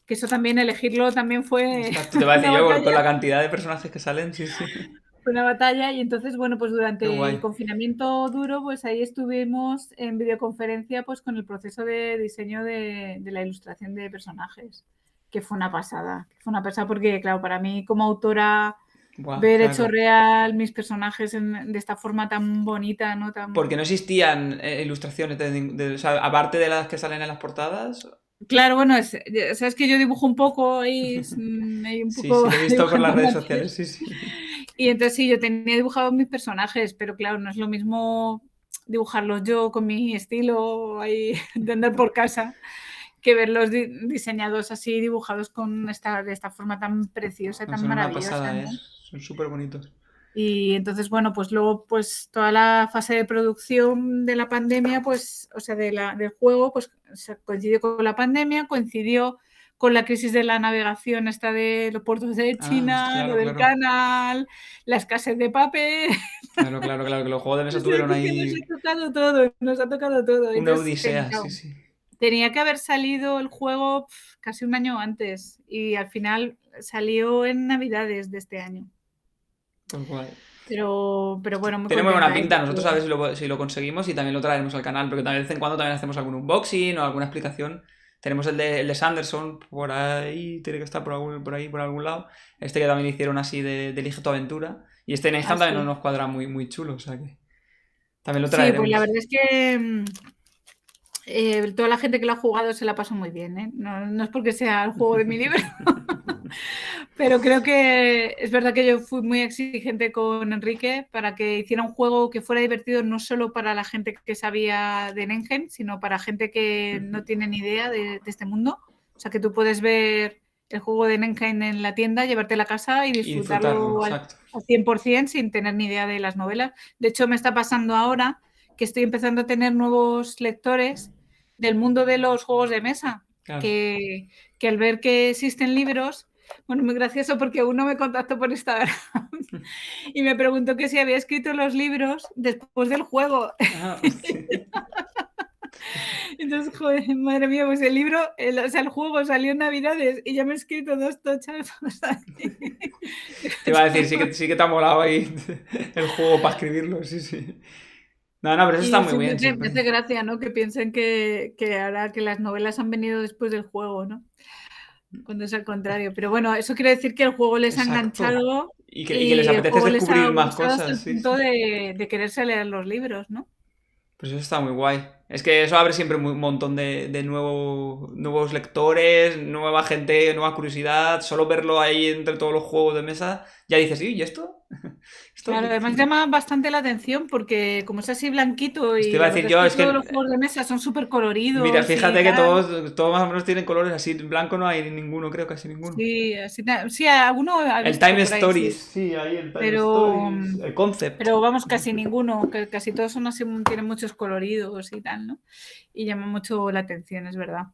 que eso también elegirlo también fue Exacto, te voy a decir una yo, con batalla. la cantidad de personajes que salen, sí, sí. Fue una batalla y entonces, bueno, pues Qué durante el guay. confinamiento duro, pues ahí estuvimos en videoconferencia pues con el proceso de diseño de la ilustración de personajes, que fue una pasada. Fue una pasada porque, claro, para mí como autora, Buah, ver hecho claro. real mis personajes de esta forma tan bonita, ¿no? Porque no Tan... existían ilustraciones o sea, aparte de las que salen en las portadas. Claro, bueno, sabes que yo dibujo un poco ahí, ahí un Sí, poco sí, lo he visto por dibujando las redes amateur. sociales, sí, sí. Y entonces sí, yo tenía dibujados mis personajes, pero claro, no es lo mismo dibujarlos yo con mi estilo ahí de andar por casa que verlos diseñados así, dibujados de esta forma tan preciosa, No, tan son una maravillosa, pasada, ¿eh? ¿no? Son súper bonitos. Y entonces, bueno, pues luego, pues toda la fase de producción de la pandemia, pues, o sea, del juego, pues coincidió con la pandemia, coincidió con la crisis de la navegación esta de los puertos de Ah, China, lo claro, del claro. canal, la escasez de papel. Claro, claro, claro, que los juegos de O mesa sea, tuvieron que es que nos ahí ha tocado todo, nos ha tocado todo. una Entonces, odisea, sí, sí. tenía que haber salido el juego casi un año antes y al final salió en Navidades de este año. Pues guay. Pero bueno, muy Tiene muy buena contenta, ¿eh? pinta. Nosotros a ver si lo conseguimos y también lo traeremos al canal, porque también de vez en cuando también hacemos algún unboxing o alguna explicación. Tenemos el de Sanderson por ahí, tiene que estar por ahí, por algún lado. Este que también hicieron así de Elige tu aventura. Y este Nathan también Así. nos cuadra muy chulo, o sea que también lo Sí, pues la traeremos. verdad es que toda la gente que lo ha jugado se la pasó muy bien, ¿eh? No, no es porque sea el juego de mi libro, pero creo que es verdad que yo fui muy exigente con Enrique para que hiciera un juego que fuera divertido no solo para la gente que sabía de Nengen, sino para gente que no tiene ni idea de este mundo. O sea, que tú puedes ver el juego de Nengen en la tienda, llevarte a la casa y Y disfrutarlo, disfrutarlo exacto. al 100% sin tener ni idea de las novelas. De hecho, me está pasando ahora que estoy empezando a tener nuevos lectores del mundo de los juegos de mesa, Claro. que al ver que existen libros, bueno, muy gracioso porque uno me contactó por Instagram y me preguntó que si había escrito los libros después del juego. Ah, sí. Entonces, joder, madre mía, pues el libro, o sea, el juego salió en Navidades y ya me he escrito 2 tochas. Te iba a decir, sí que te ha molado ahí el juego para escribirlo, sí, sí. No, no, pero eso está Y muy sí, bien me siempre. hace gracia, ¿no? Que piensen que ahora que las novelas han venido después del juego, ¿no? Cuando es al contrario. Pero bueno, eso quiere decir que el juego les ha Exacto. enganchado Y que les y el apetece juego les ha descubrir más gustado hasta cosas, el sí, punto sí. de quererse leer los libros, ¿no? Pues eso está muy guay. Es que eso abre siempre un montón de nuevos lectores, nueva gente, nueva curiosidad. Solo verlo ahí entre todos los juegos de mesa, ya dices, ¿y esto? ¿Esto Claro, qué? además llama bastante la atención porque como es así blanquito Pues te y iba a la decir verdad es yo, que es todos que, los juegos de mesa son súper mira, coloridos y fíjate que tal. todos más o menos tienen colores así. En blanco no hay ninguno, creo, casi ninguno. Sí, así, sí, alguno he El visto Time por ahí, Stories, sí. sí, ahí el Time Pero, Stories. El Concept. pero vamos, casi ninguno, que casi todos son así, tienen muchos coloridos y tal, ¿no? Y llama mucho la atención, es verdad.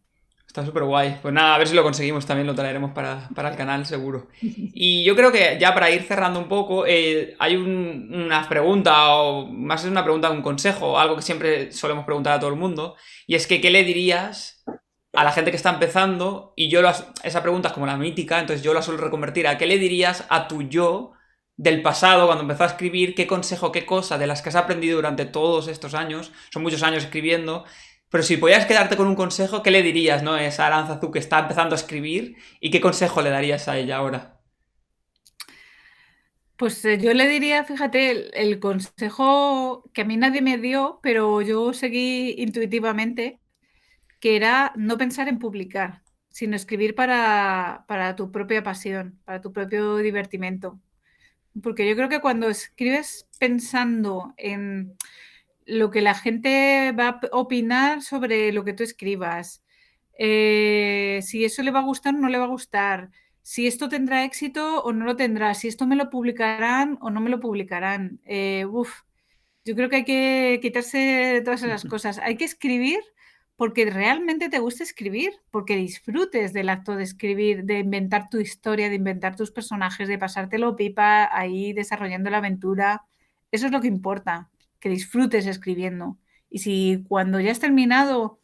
Está súper guay. Pues nada, a ver si lo conseguimos, también lo traeremos para el canal, seguro. Y yo creo que ya para ir cerrando un poco, hay una pregunta, o más es una pregunta, un consejo, algo que siempre solemos preguntar a todo el mundo, y es que, ¿qué le dirías a la gente que está empezando? Y esa pregunta es como la mítica, entonces yo la suelo reconvertir a ¿qué le dirías a tu yo del pasado cuando empezó a escribir? ¿Qué consejo, qué cosa de las que has aprendido durante todos estos años? Son muchos años escribiendo. Pero si pudieras quedarte con un consejo, ¿qué le dirías, no? A esa Aránzazu que está empezando a escribir y qué consejo le darías a ella ahora. Pues yo le diría, fíjate, el consejo que a mí nadie me dio, pero yo seguí intuitivamente, que era no pensar en publicar, sino escribir para tu propia pasión, para tu propio divertimento. Porque yo creo que cuando escribes pensando en lo que la gente va a opinar sobre lo que tú escribas, si eso le va a gustar o no le va a gustar, si esto tendrá éxito o no lo tendrá, si esto me lo publicarán o no me lo publicarán. Yo creo que hay que quitarse todas esas cosas. Hay que escribir porque realmente te gusta escribir, porque disfrutes del acto de escribir, de inventar tu historia, de inventar tus personajes, de pasártelo pipa ahí desarrollando la aventura. Eso es lo que importa, que disfrutes escribiendo. Y si cuando ya has terminado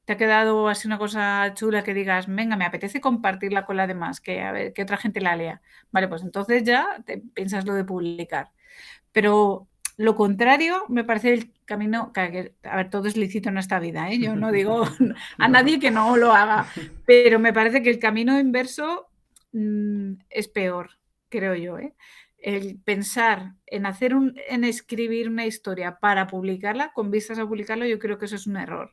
te ha quedado así una cosa chula que digas, venga, me apetece compartirla con la demás, que a ver, que otra gente la lea. Vale, pues entonces ya te piensas lo de publicar. Pero lo contrario me parece el camino, a ver, todo es lícito en esta vida, ¿eh? Yo no digo a No. nadie que no lo haga, pero me parece que el camino inverso es peor, creo yo, ¿eh? El pensar en escribir una historia para publicarla, con vistas a publicarlo, yo creo que eso es un error.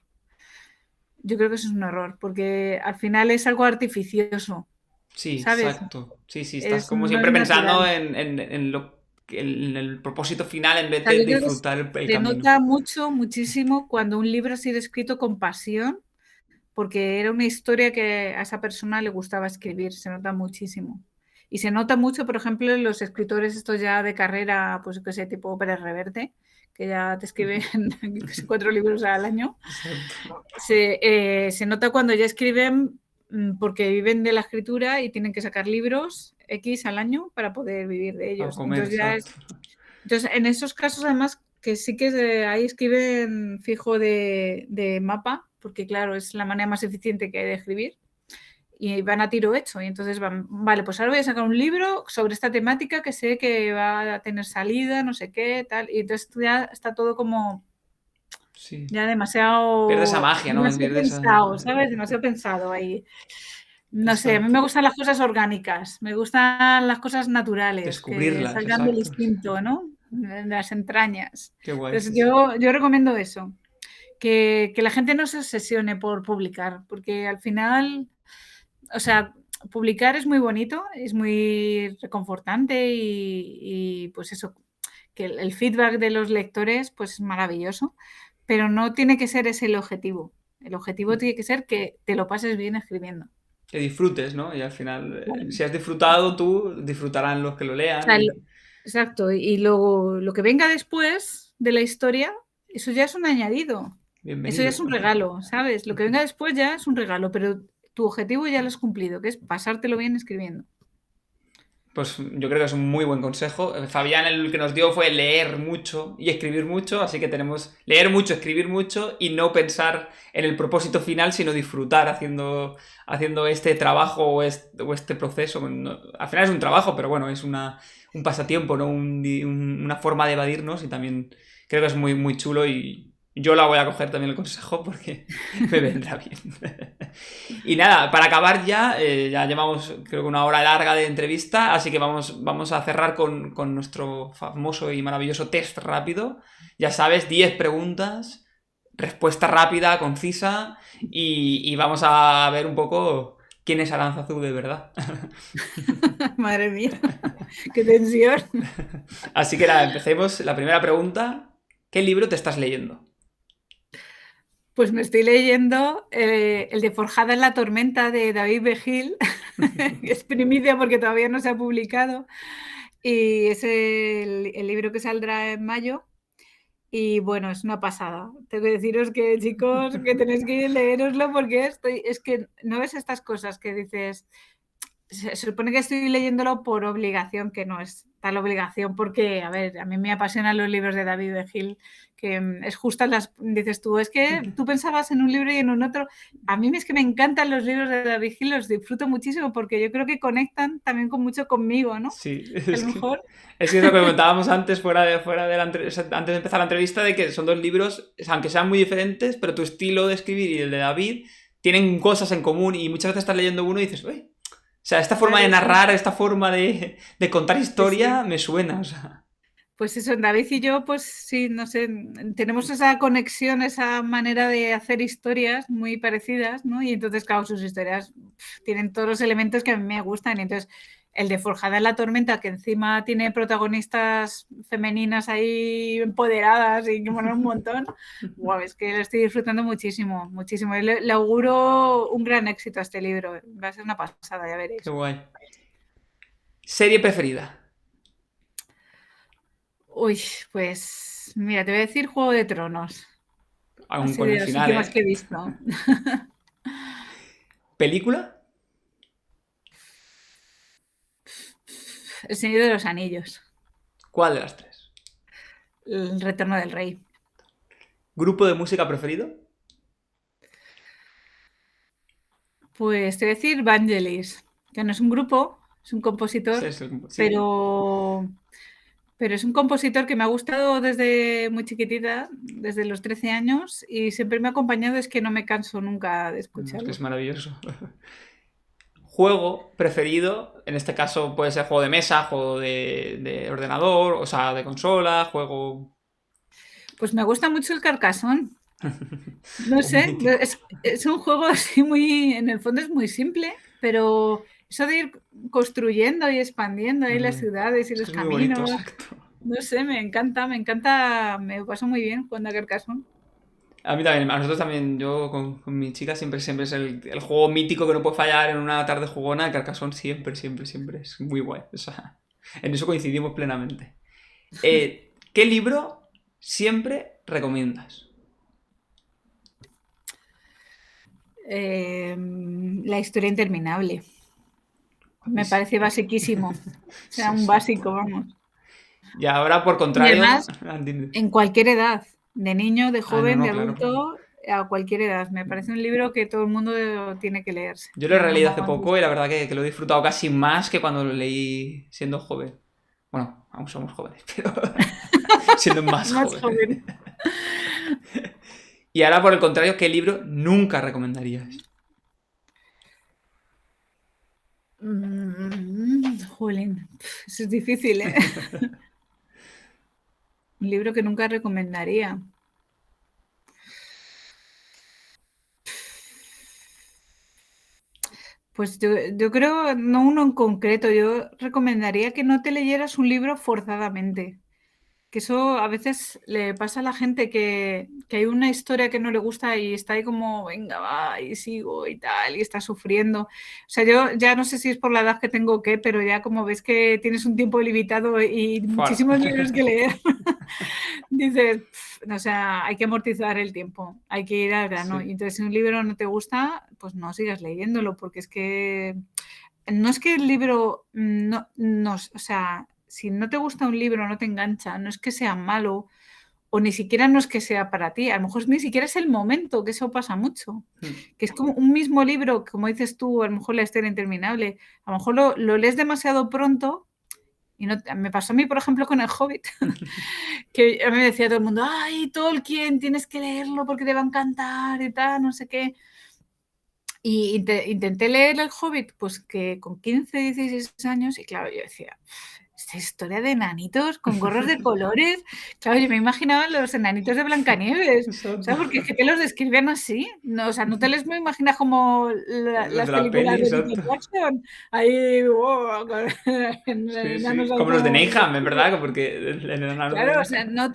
Yo creo que eso es un error, porque al final es algo artificioso, Sí, ¿sabes? exacto. Sí, sí, estás como No es siempre pensando natural. en el propósito final en vez Sea, de yo creo que disfrutar el se camino. nota mucho, muchísimo cuando un libro ha sido escrito con pasión, porque era una historia que a esa persona le gustaba escribir, se nota muchísimo. Y se nota mucho, por ejemplo, en los escritores estos ya de carrera, pues que sé, tipo Pérez Reverte, que ya te escriben 4 libros al año. Exacto. Se nota cuando ya escriben porque viven de la escritura y tienen que sacar libros X al año para poder vivir de A ellos. comer, Entonces ya exacto. es entonces, en esos casos, además, que sí que ahí escriben fijo de mapa, porque claro, es la manera más eficiente que hay de escribir. y van a tiro hecho. Y entonces van, vale, pues ahora voy a sacar un libro sobre esta temática que sé que va a tener salida, no sé qué, tal. Y entonces ya está todo como Sí. ya Pierde esa demasiado, magia, ¿no? demasiado Pierde esa... pensado, ¿sabes? Demasiado pensado ahí. No sé, a mí Exacto. me gustan las cosas orgánicas, me gustan las cosas naturales, que Descubrirlas, salgan del exacto. instinto, ¿no? De las entrañas. Qué guay, Entonces sí, sí. yo recomiendo eso, que la gente no se obsesione por publicar, porque al final, o sea, publicar es muy bonito, es muy reconfortante y pues eso, que el feedback de los lectores pues es maravilloso, pero no tiene que ser ese el objetivo. El objetivo tiene que ser que te lo pases bien escribiendo. Que disfrutes, ¿no? Y al final, Claro. si has disfrutado tú, disfrutarán los que lo O lean sea, y... exacto. Y luego lo que venga después de la historia, eso ya es un añadido. Eso ya Bienvenido. es un regalo, ¿sabes? Lo que venga después ya es un regalo, pero tu objetivo ya lo has cumplido, que es pasártelo bien escribiendo. Pues yo creo que es un muy buen consejo. Fabián el que nos dio fue leer mucho y escribir mucho, así que tenemos leer mucho, escribir mucho y no pensar en el propósito final, sino disfrutar haciendo este trabajo o este proceso. Al final es un trabajo, pero bueno, es un pasatiempo, ¿no? Una forma de evadirnos y también creo que es muy, muy chulo y yo la voy a coger también el consejo porque me vendrá bien. Y nada, para acabar ya, ya llevamos creo que una hora larga de entrevista, así que vamos a cerrar con nuestro famoso y maravilloso test rápido. Ya sabes, 10 preguntas, respuesta rápida, concisa, y vamos a ver un poco quién es Aránzazu de verdad. Madre mía, qué tensión. Así que nada, empecemos. La primera pregunta, ¿qué libro te estás leyendo? Pues me estoy leyendo el de Forjada en la tormenta de David Begil. Es primicia porque todavía no se ha publicado. Y es el libro que saldrá en mayo. Y bueno, es una pasada. Tengo que deciros que, chicos, que tenéis que leeroslo porque es que no ves estas cosas que dices, se supone que estoy leyéndolo por obligación, que no es tal obligación, porque, a ver, a mí me apasionan los libros de David Begil, que es justas las, dices tú, es que tú pensabas en un libro y en un otro. A mí es que me encantan los libros de David Begil, los disfruto muchísimo porque yo creo que conectan también con mucho conmigo, ¿no? Sí, A lo mejor. es que es lo que comentábamos antes, fuera de antes de empezar la entrevista, de que son dos libros, aunque sean muy diferentes, pero tu estilo de escribir y el de David tienen cosas en común y muchas veces estás leyendo uno y dices, uy, o sea, esta forma de Claro, sí. narrar, esta forma de contar Sí, historia sí. me suena, o sea. Pues eso, David y yo, pues sí, no sé, tenemos esa conexión, esa manera de hacer historias muy parecidas, ¿no? Y entonces, claro, sus historias tienen todos los elementos que a mí me gustan. Y entonces, el de Forjada en la tormenta, que encima tiene protagonistas femeninas ahí empoderadas y que molan un montón, wow, es que lo estoy disfrutando muchísimo, muchísimo. Y le auguro un gran éxito a este libro, va a ser una pasada, ya Qué veréis. guay. Serie preferida. Uy, pues mira, te voy a decir Juego de Tronos. Aún Así con de el las final, últimas ¿eh? que he visto. ¿Película? El Señor de los Anillos. ¿Cuál de las tres? El Retorno del Rey. ¿Grupo de música preferido? Pues te voy a decir Vangelis, que no es un grupo, es un Sí, compositor, sí. pero, pero es un compositor que me ha gustado desde muy chiquitita, desde los 13 años, y siempre me ha acompañado, es que no me canso nunca de Es que es escucharlo. maravilloso. Juego preferido, en este caso puede ser juego de mesa, juego de ordenador, o sea, de consola, juego... Pues me gusta mucho el Carcassonne. No Un sé, mítico. es un juego así muy, en el fondo es muy simple, pero eso de ir construyendo y expandiendo ahí las ciudades y Es que los es muy bonito, caminos, exacto. no sé, me encanta, me paso muy bien jugando a Carcassonne. A mí también, a nosotros también, yo con mi chica siempre es el juego mítico que no puede fallar en una tarde jugona, el Carcassonne siempre, es muy guay. O sea, en eso coincidimos plenamente. ¿Qué libro siempre recomiendas? La historia interminable. Me parece Guapísimo. basiquísimo, o sea, Sí, un sí. básico, vamos. Y ahora, por Y contrario... además, Ah, dime. en cualquier edad, de niño, de Ah, no, joven, de no, claro. adulto, a cualquier edad. Me parece un libro que todo el mundo tiene que leerse. Yo lo he releído hace No, poco y la verdad que lo he disfrutado casi más que cuando lo leí siendo joven. Bueno, aún somos jóvenes, pero siendo más más joven. joven. Y ahora, por el contrario, ¿qué libro nunca recomendarías? Jolín, eso es difícil, ¿eh? Un libro que nunca recomendaría. Pues yo creo, no uno en concreto, yo recomendaría que no te leyeras un libro forzadamente. Que eso a veces le pasa a la gente que hay una historia que no le gusta y está ahí como, venga, va, y sigo y tal, y está sufriendo. O sea, yo ya no sé si es por la edad que tengo o qué, pero ya como ves que tienes un tiempo limitado y Fuera. muchísimos libros que leer, dices, o sea, hay que amortizar el tiempo, hay que ir al grano. Sí. Y entonces si un libro no te gusta, pues no sigas leyéndolo, porque es que no es que el libro o sea, si no te gusta un libro, no te engancha, no es que sea malo o ni siquiera no es que sea para ti, a lo mejor ni siquiera es el momento, que eso pasa mucho, que es como un mismo libro, como dices tú, a lo mejor la historia interminable, a lo mejor lo lees demasiado pronto y no, me pasó a mí, por ejemplo, con El Hobbit, que a mí me decía todo el mundo, ay, Tolkien, tienes que leerlo porque te va a encantar y tal, no sé qué. Y intenté leer El Hobbit, pues que con 15, 16 años, y claro, yo decía, esta historia de enanitos con gorros de colores, claro, yo me imaginaba los enanitos de Blancanieves, Exacto. ¿sabes? Porque es que te los describen así, no, o sea, no te les me imaginas como Los las de la películas peli, de Peter exacto. Jackson, ahí, wow, con Sí, enanos sí. ahí Como los de como... Neyham, es verdad, porque el enano de Claro, o sea, Neyham.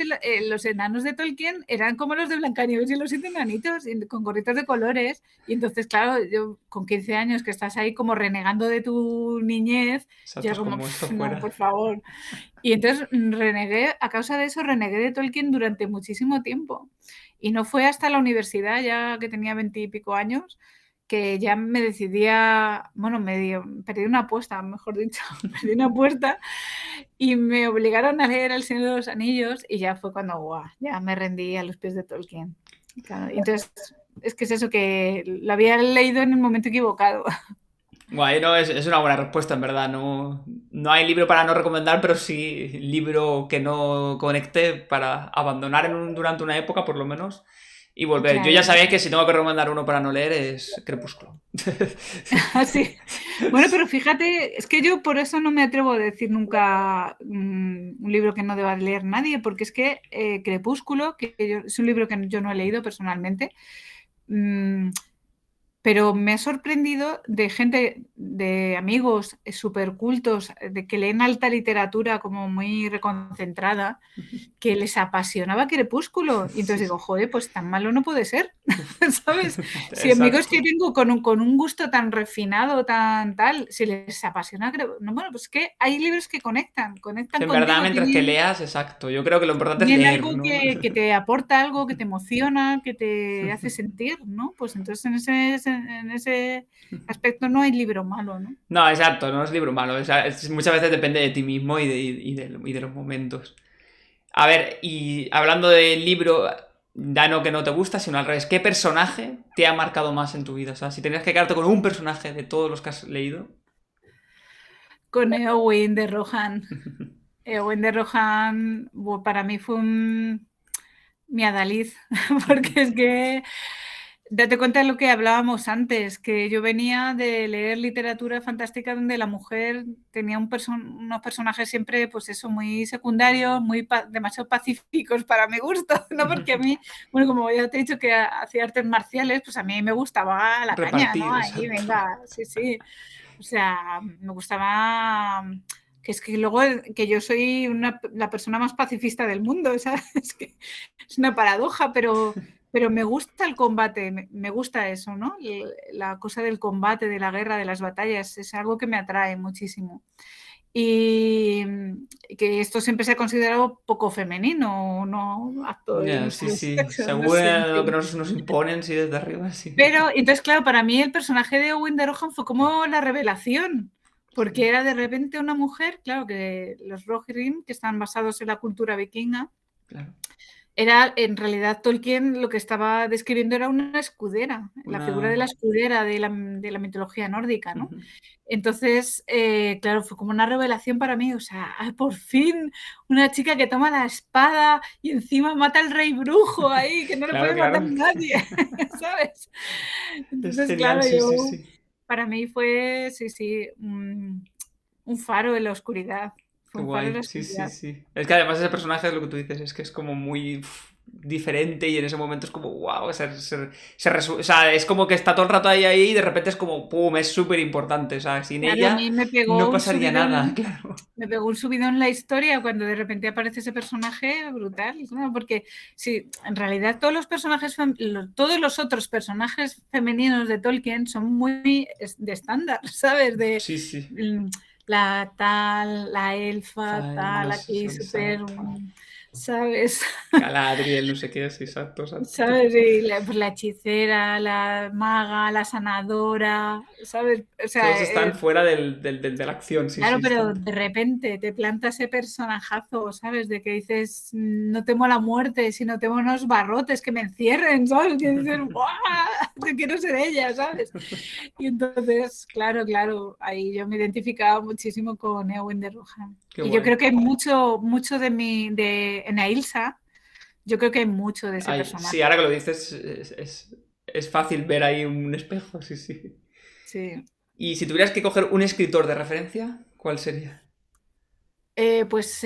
los enanos de Tolkien eran como los de Blancanieves y los siete enanitos, con gorritos de colores. Y entonces, claro, yo con 15 años que estás ahí como renegando de tu niñez, Exacto, ya es como, como esto no, por fuera. favor. Y entonces renegué, a causa de eso, renegué de Tolkien durante muchísimo tiempo. Y no fue hasta la universidad, ya que tenía 20 y pico años, que ya me decidía, bueno, perdí una apuesta, mejor dicho, perdí una apuesta y me obligaron a leer El Señor de los Anillos y ya fue cuando, guau, ya me rendí a los pies de Tolkien. Claro, y entonces, es que es eso, que lo había leído en el momento equivocado. Guay, no, es una buena respuesta, en verdad. No, no hay libro para no recomendar, pero sí libro que no conecte para abandonar durante una época, por lo menos, y volver. Yo ya Claro, sabéis que si tengo que recomendar uno para no leer es Crepúsculo. así. Bueno, pero fíjate, es que yo por eso no me atrevo a decir nunca un libro que no deba leer nadie, porque es que Crepúsculo, es un libro que yo no he leído personalmente, mm, pero me ha sorprendido de gente, de amigos súper cultos, de que leen alta literatura como muy reconcentrada, que les apasionaba Crepúsculo. Y entonces digo, Sí, joder, pues tan malo no puede ser, ¿sabes? Si amigos que exacto. tengo con un gusto tan refinado, tan tal, si les apasiona, no, bueno, pues que hay libros que Sí, conectan en verdad, contigo, mientras que leas, exacto. Yo creo que lo importante es tienen leer, algo ¿no? que te aporta algo, que te emociona, que te hace sentir, ¿no? Pues entonces en ese aspecto no hay libro malo, ¿no? No, exacto, no es libro malo. Muchas veces depende de ti mismo y de los momentos. A ver, y hablando del libro, ya no que no te gusta, sino al revés, ¿qué personaje te ha marcado más en tu vida? O sea, si tenías que quedarte con un personaje de todos los que has leído. Con Eowyn de Rohan. Eowyn de Rohan para mí fue mi adalid, porque es que date cuenta de lo que hablábamos antes, que yo venía de leer literatura fantástica donde la mujer tenía unos personajes siempre, pues eso, muy secundarios, demasiado pacíficos para mi gusto, ¿no? Porque a mí, bueno, como ya te he dicho que hacía artes marciales, pues a mí me gustaba la caña, ¿no? Repartir, Ahí, exacto. venga, sí, sí. O sea, me gustaba que es que luego que yo soy la persona más pacifista del mundo, ¿sabes? Es que es una paradoja, pero me gusta el combate, me gusta eso, ¿no? La cosa del combate, de la guerra, de las batallas, es algo que me atrae muchísimo. Y que esto siempre se ha considerado poco femenino, no acto de Ya, sí, nuestro sí. sexo, no Según sé, en lo que fin. nos imponen, sí, desde arriba, sí. Pero, entonces, claro, para mí el personaje de Owen de Rohan fue como la revelación, porque Sí, era de repente una mujer, claro, que los Rohirrim, que están basados en la cultura vikinga, claro. En realidad, Tolkien lo que estaba describiendo era una escudera, la figura de la Una... escudera de la mitología nórdica, ¿no? Ujú. Entonces, claro, fue como una revelación para mí, o sea, por fin una chica que toma la espada y encima mata al rey brujo ahí, que no le Claro, puede matar claro. nadie, ¿sabes? Es Entonces, genial, claro, sí, sí, sí. para mí fue, sí, sí, un faro en la oscuridad, Qué fue un faro en guay, la sí, sí, oscuridad. sí. Es que además ese personaje es lo que tú dices, es que es como muy diferente y en ese momento es como wow, o sea, es como que está todo el rato ahí y de repente es como pum, es súper importante, o sea, sin Claro, a ella mí me no pegó un pasaría nada, subidón claro. Me pegó un subidón en la historia cuando de repente aparece ese personaje brutal, ¿no? Porque sí, en realidad todos los otros personajes femeninos de Tolkien son muy de estándar, ¿sabes? Sí, sí. Mm, la tal, la elfa, Fine, tal, no sé, aquí sí, súper, exacto. ¿sabes? Galadriel, no sé qué, sí, exacto, exacto. ¿Sabes? Y pues la hechicera, la maga, la sanadora, ¿sabes? O Todos sea, están fuera de la acción, sí, sí, claro, pero están. de repente te planta ese personajazo, ¿sabes? De que dices, no temo la muerte, sino temo unos barrotes que me encierren, ¿sabes? Que dices, ¡guau! Yo quiero ser ella, ¿sabes? Y entonces, claro, ahí yo me identificaba muchísimo con Eowyn de Rohan. Qué Y yo guay. creo que hay mucho en Ailsa, yo creo que hay mucho de ese Ay, personaje. sí, ahora que lo dices, es fácil ver ahí un espejo, sí, sí. Sí. Y si tuvieras que coger un escritor de referencia, ¿cuál sería? Pues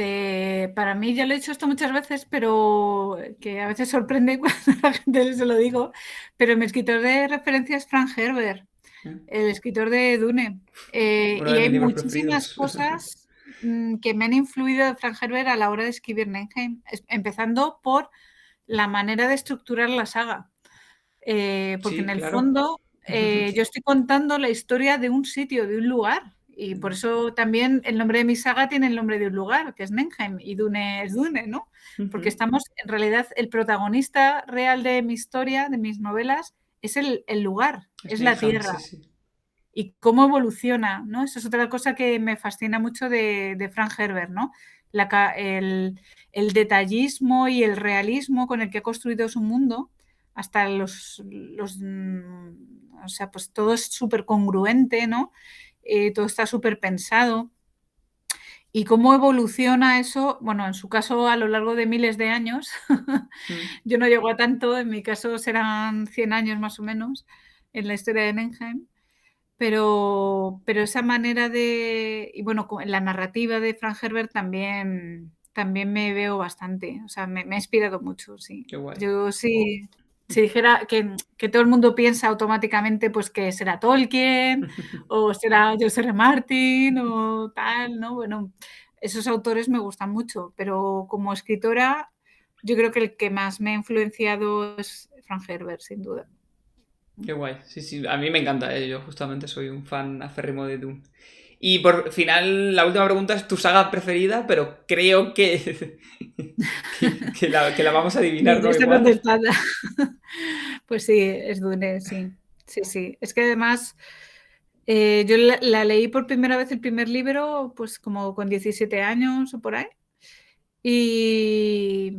para mí, ya lo he dicho esto muchas veces, pero que a veces sorprende cuando la gente se lo digo, pero mi escritor de referencia es Frank Herbert, ¿Eh? el escritor de Dune. Uno Y de hay mis libros muchísimas preferidos. cosas que me han influido de Frank Herbert a la hora de escribir Nenheim, empezando por la manera de estructurar la saga. Porque en Sí, el claro. fondo yo estoy contando la historia de un sitio, de un lugar, y por eso también el nombre de mi saga tiene el nombre de un lugar, que es Nenheim, y Dune es Dune, ¿no? Porque estamos, en realidad, el protagonista real de mi historia, de mis novelas, es el lugar, es la Sneham, tierra, sí, sí. y cómo evoluciona, ¿no? Eso es otra cosa que me fascina mucho de Frank Herbert, ¿no? El detallismo y el realismo con el que ha construido su mundo, hasta o sea, pues todo es súper congruente, ¿no? Todo está súper pensado. Y cómo evoluciona eso, bueno, en su caso a lo largo de miles de años, Mm. yo no llego a tanto, en mi caso serán 100 años más o menos en la historia de Nenheim, pero esa manera y bueno, en la narrativa de Frank Herbert también me veo bastante, o sea, me ha inspirado mucho, sí. Qué guay. Yo sí, si dijera que todo el mundo piensa automáticamente pues que será Tolkien o será George R. Martin o tal, ¿no? Bueno, esos autores me gustan mucho, pero como escritora yo creo que el que más me ha influenciado es Frank Herbert, sin duda. Qué guay. Sí, sí, a mí me encanta, ¿eh? Yo justamente soy un fan aférrimo de Dune. Y por final, la última pregunta es tu saga preferida, pero creo que, que la vamos a adivinar, Sí, ya ¿no? está Igual. contestada. Pues sí, es Dune, sí. Sí, sí. Es que además yo la leí por primera vez el primer libro, pues como con 17 años o por ahí. Y,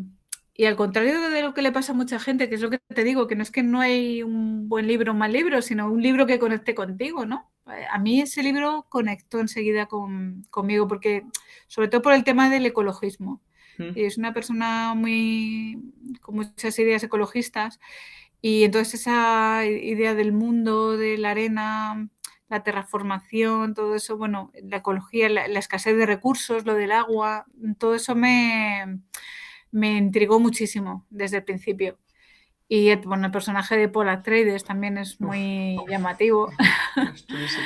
y al contrario de lo que le pasa a mucha gente, que es lo que te digo, que no es que no hay un buen libro o un mal libro, sino un libro que conecte contigo, ¿no? A mí ese libro conectó enseguida conmigo, porque sobre todo por el tema del ecologismo. Mm. Y es una persona con muchas ideas ecologistas y entonces esa idea del mundo, de la arena, la terraformación, todo eso, bueno, la ecología, la escasez de recursos, lo del agua, todo eso me intrigó muchísimo desde el principio. Y bueno, el personaje de Paul Atreides también es Uf, muy llamativo. es chulísimo.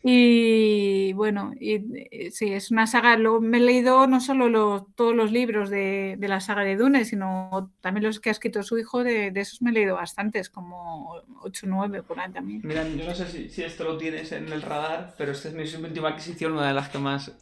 Y bueno, sí, es una saga. Luego me he leído no solo todos los libros de la saga de Dune, sino también los que ha escrito su hijo. De esos me he leído bastantes, como 8 o 9 por ahí también. Mira, yo no sé si esto lo tienes en el radar, pero esta es mi última adquisición, una de las que más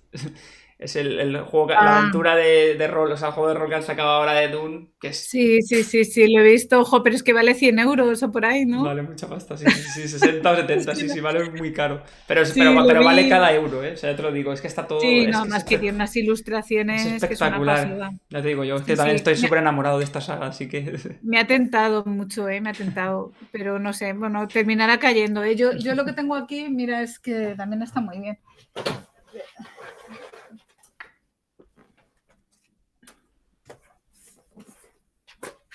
Es el juego, la Ah, aventura de rol, o sea, el juego de rol que han sacado ahora de Dune, que es sí, sí, sí, sí, lo he visto. Ojo, pero es que vale 100 euros o por ahí, ¿no? vale mucha pasta, sí, sí, sí, 60 o Es 70 que sí, no- sí, vale muy caro. Pero, Sí, lo pero vale vi. cada euro, ¿eh? O sea, ya te lo digo, es que está todo, Sí, no, más que tiene unas es ilustraciones que es una espectacular. pasada. Ya te digo, yo es que Sí, también sí, estoy súper enamorado de esta saga, así que... me ha tentado mucho, me ha tentado, pero no sé, bueno, terminará cayendo, ¿eh? Yo lo que tengo aquí, mira, es que también está muy bien.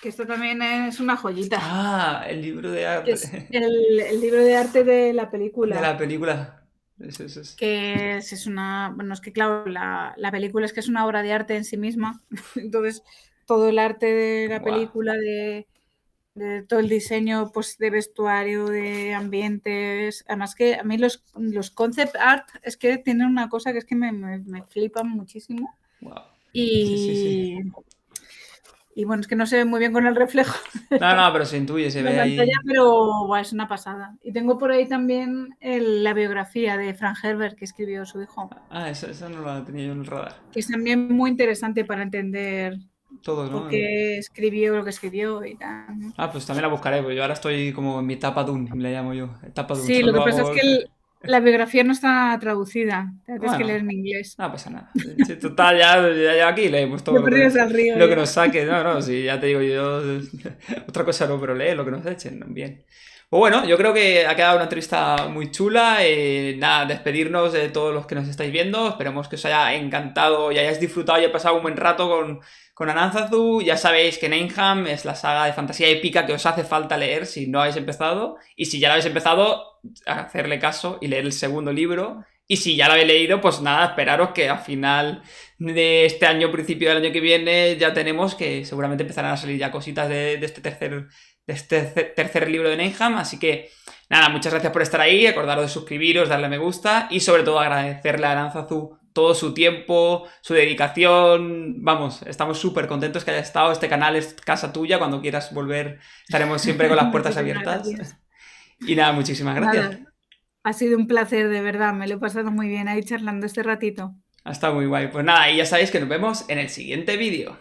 Que esto también es una joyita, Ah, el libro de que es arte el libro de arte de la de película. la película. Que es una, bueno, es que claro, la película es que es una obra de arte en sí misma, entonces todo el arte de la Guau. película, de todo el diseño pues, de vestuario, de ambientes, además que a mí los concept art es que tienen una cosa que es que me flipan muchísimo Wow. Sí, sí, sí. y, y bueno, es que no se ve muy bien con el reflejo No, no, pero se intuye, se la ve pantalla, ahí. pero buah, es una pasada. Y tengo por ahí también la biografía de Frank Herbert que escribió su hijo, Ah, esa no la tenía yo en el radar. que es también muy interesante para entender Todo, por ¿no? qué escribió lo que escribió y tal, ¿no? Ah, pues también la buscaré, porque yo ahora estoy como en mi etapa Dune, le llamo yo. Etapa Dune, Sí, lo que solo pasa es hago... que la biografía no está traducida, la tienes que leer Bueno, en inglés. no pasa nada. Sí, total, ya aquí leemos todo Yo perdidos al río lo que ya. nos saque. No, no, sí, ya te digo yo. Otra cosa no, pero lee lo que nos echen, bien. Pues bueno, yo creo que ha quedado una entrevista muy chula. Nada, despedirnos de todos los que nos estáis viendo. Esperemos que os haya encantado y hayáis disfrutado y hayáis pasado un buen rato con Aranzazu. Ya sabéis que Neinham es la saga de fantasía épica que os hace falta leer si no habéis empezado. Y si ya lo habéis empezado, hacerle caso y leer el segundo libro. Y si ya lo habéis leído, pues nada, esperaros que a final de este año, principio del año que viene, ya tenemos que seguramente empezarán a salir ya cositas de este tercer libro de Neinham. Así que nada, muchas gracias por estar ahí. Acordaros de suscribiros, darle a me gusta y sobre todo agradecerle a Aranzazu todo su tiempo, su dedicación. Vamos, estamos súper contentos que haya estado. Este canal es casa tuya. Cuando quieras volver, estaremos siempre con las puertas Muchísimas abiertas. gracias. Y nada, muchísimas gracias. Nada, ha sido un placer, de verdad, me lo he pasado muy bien ahí charlando este ratito. Ha estado muy guay. Pues nada, y ya sabéis que nos vemos en el siguiente vídeo.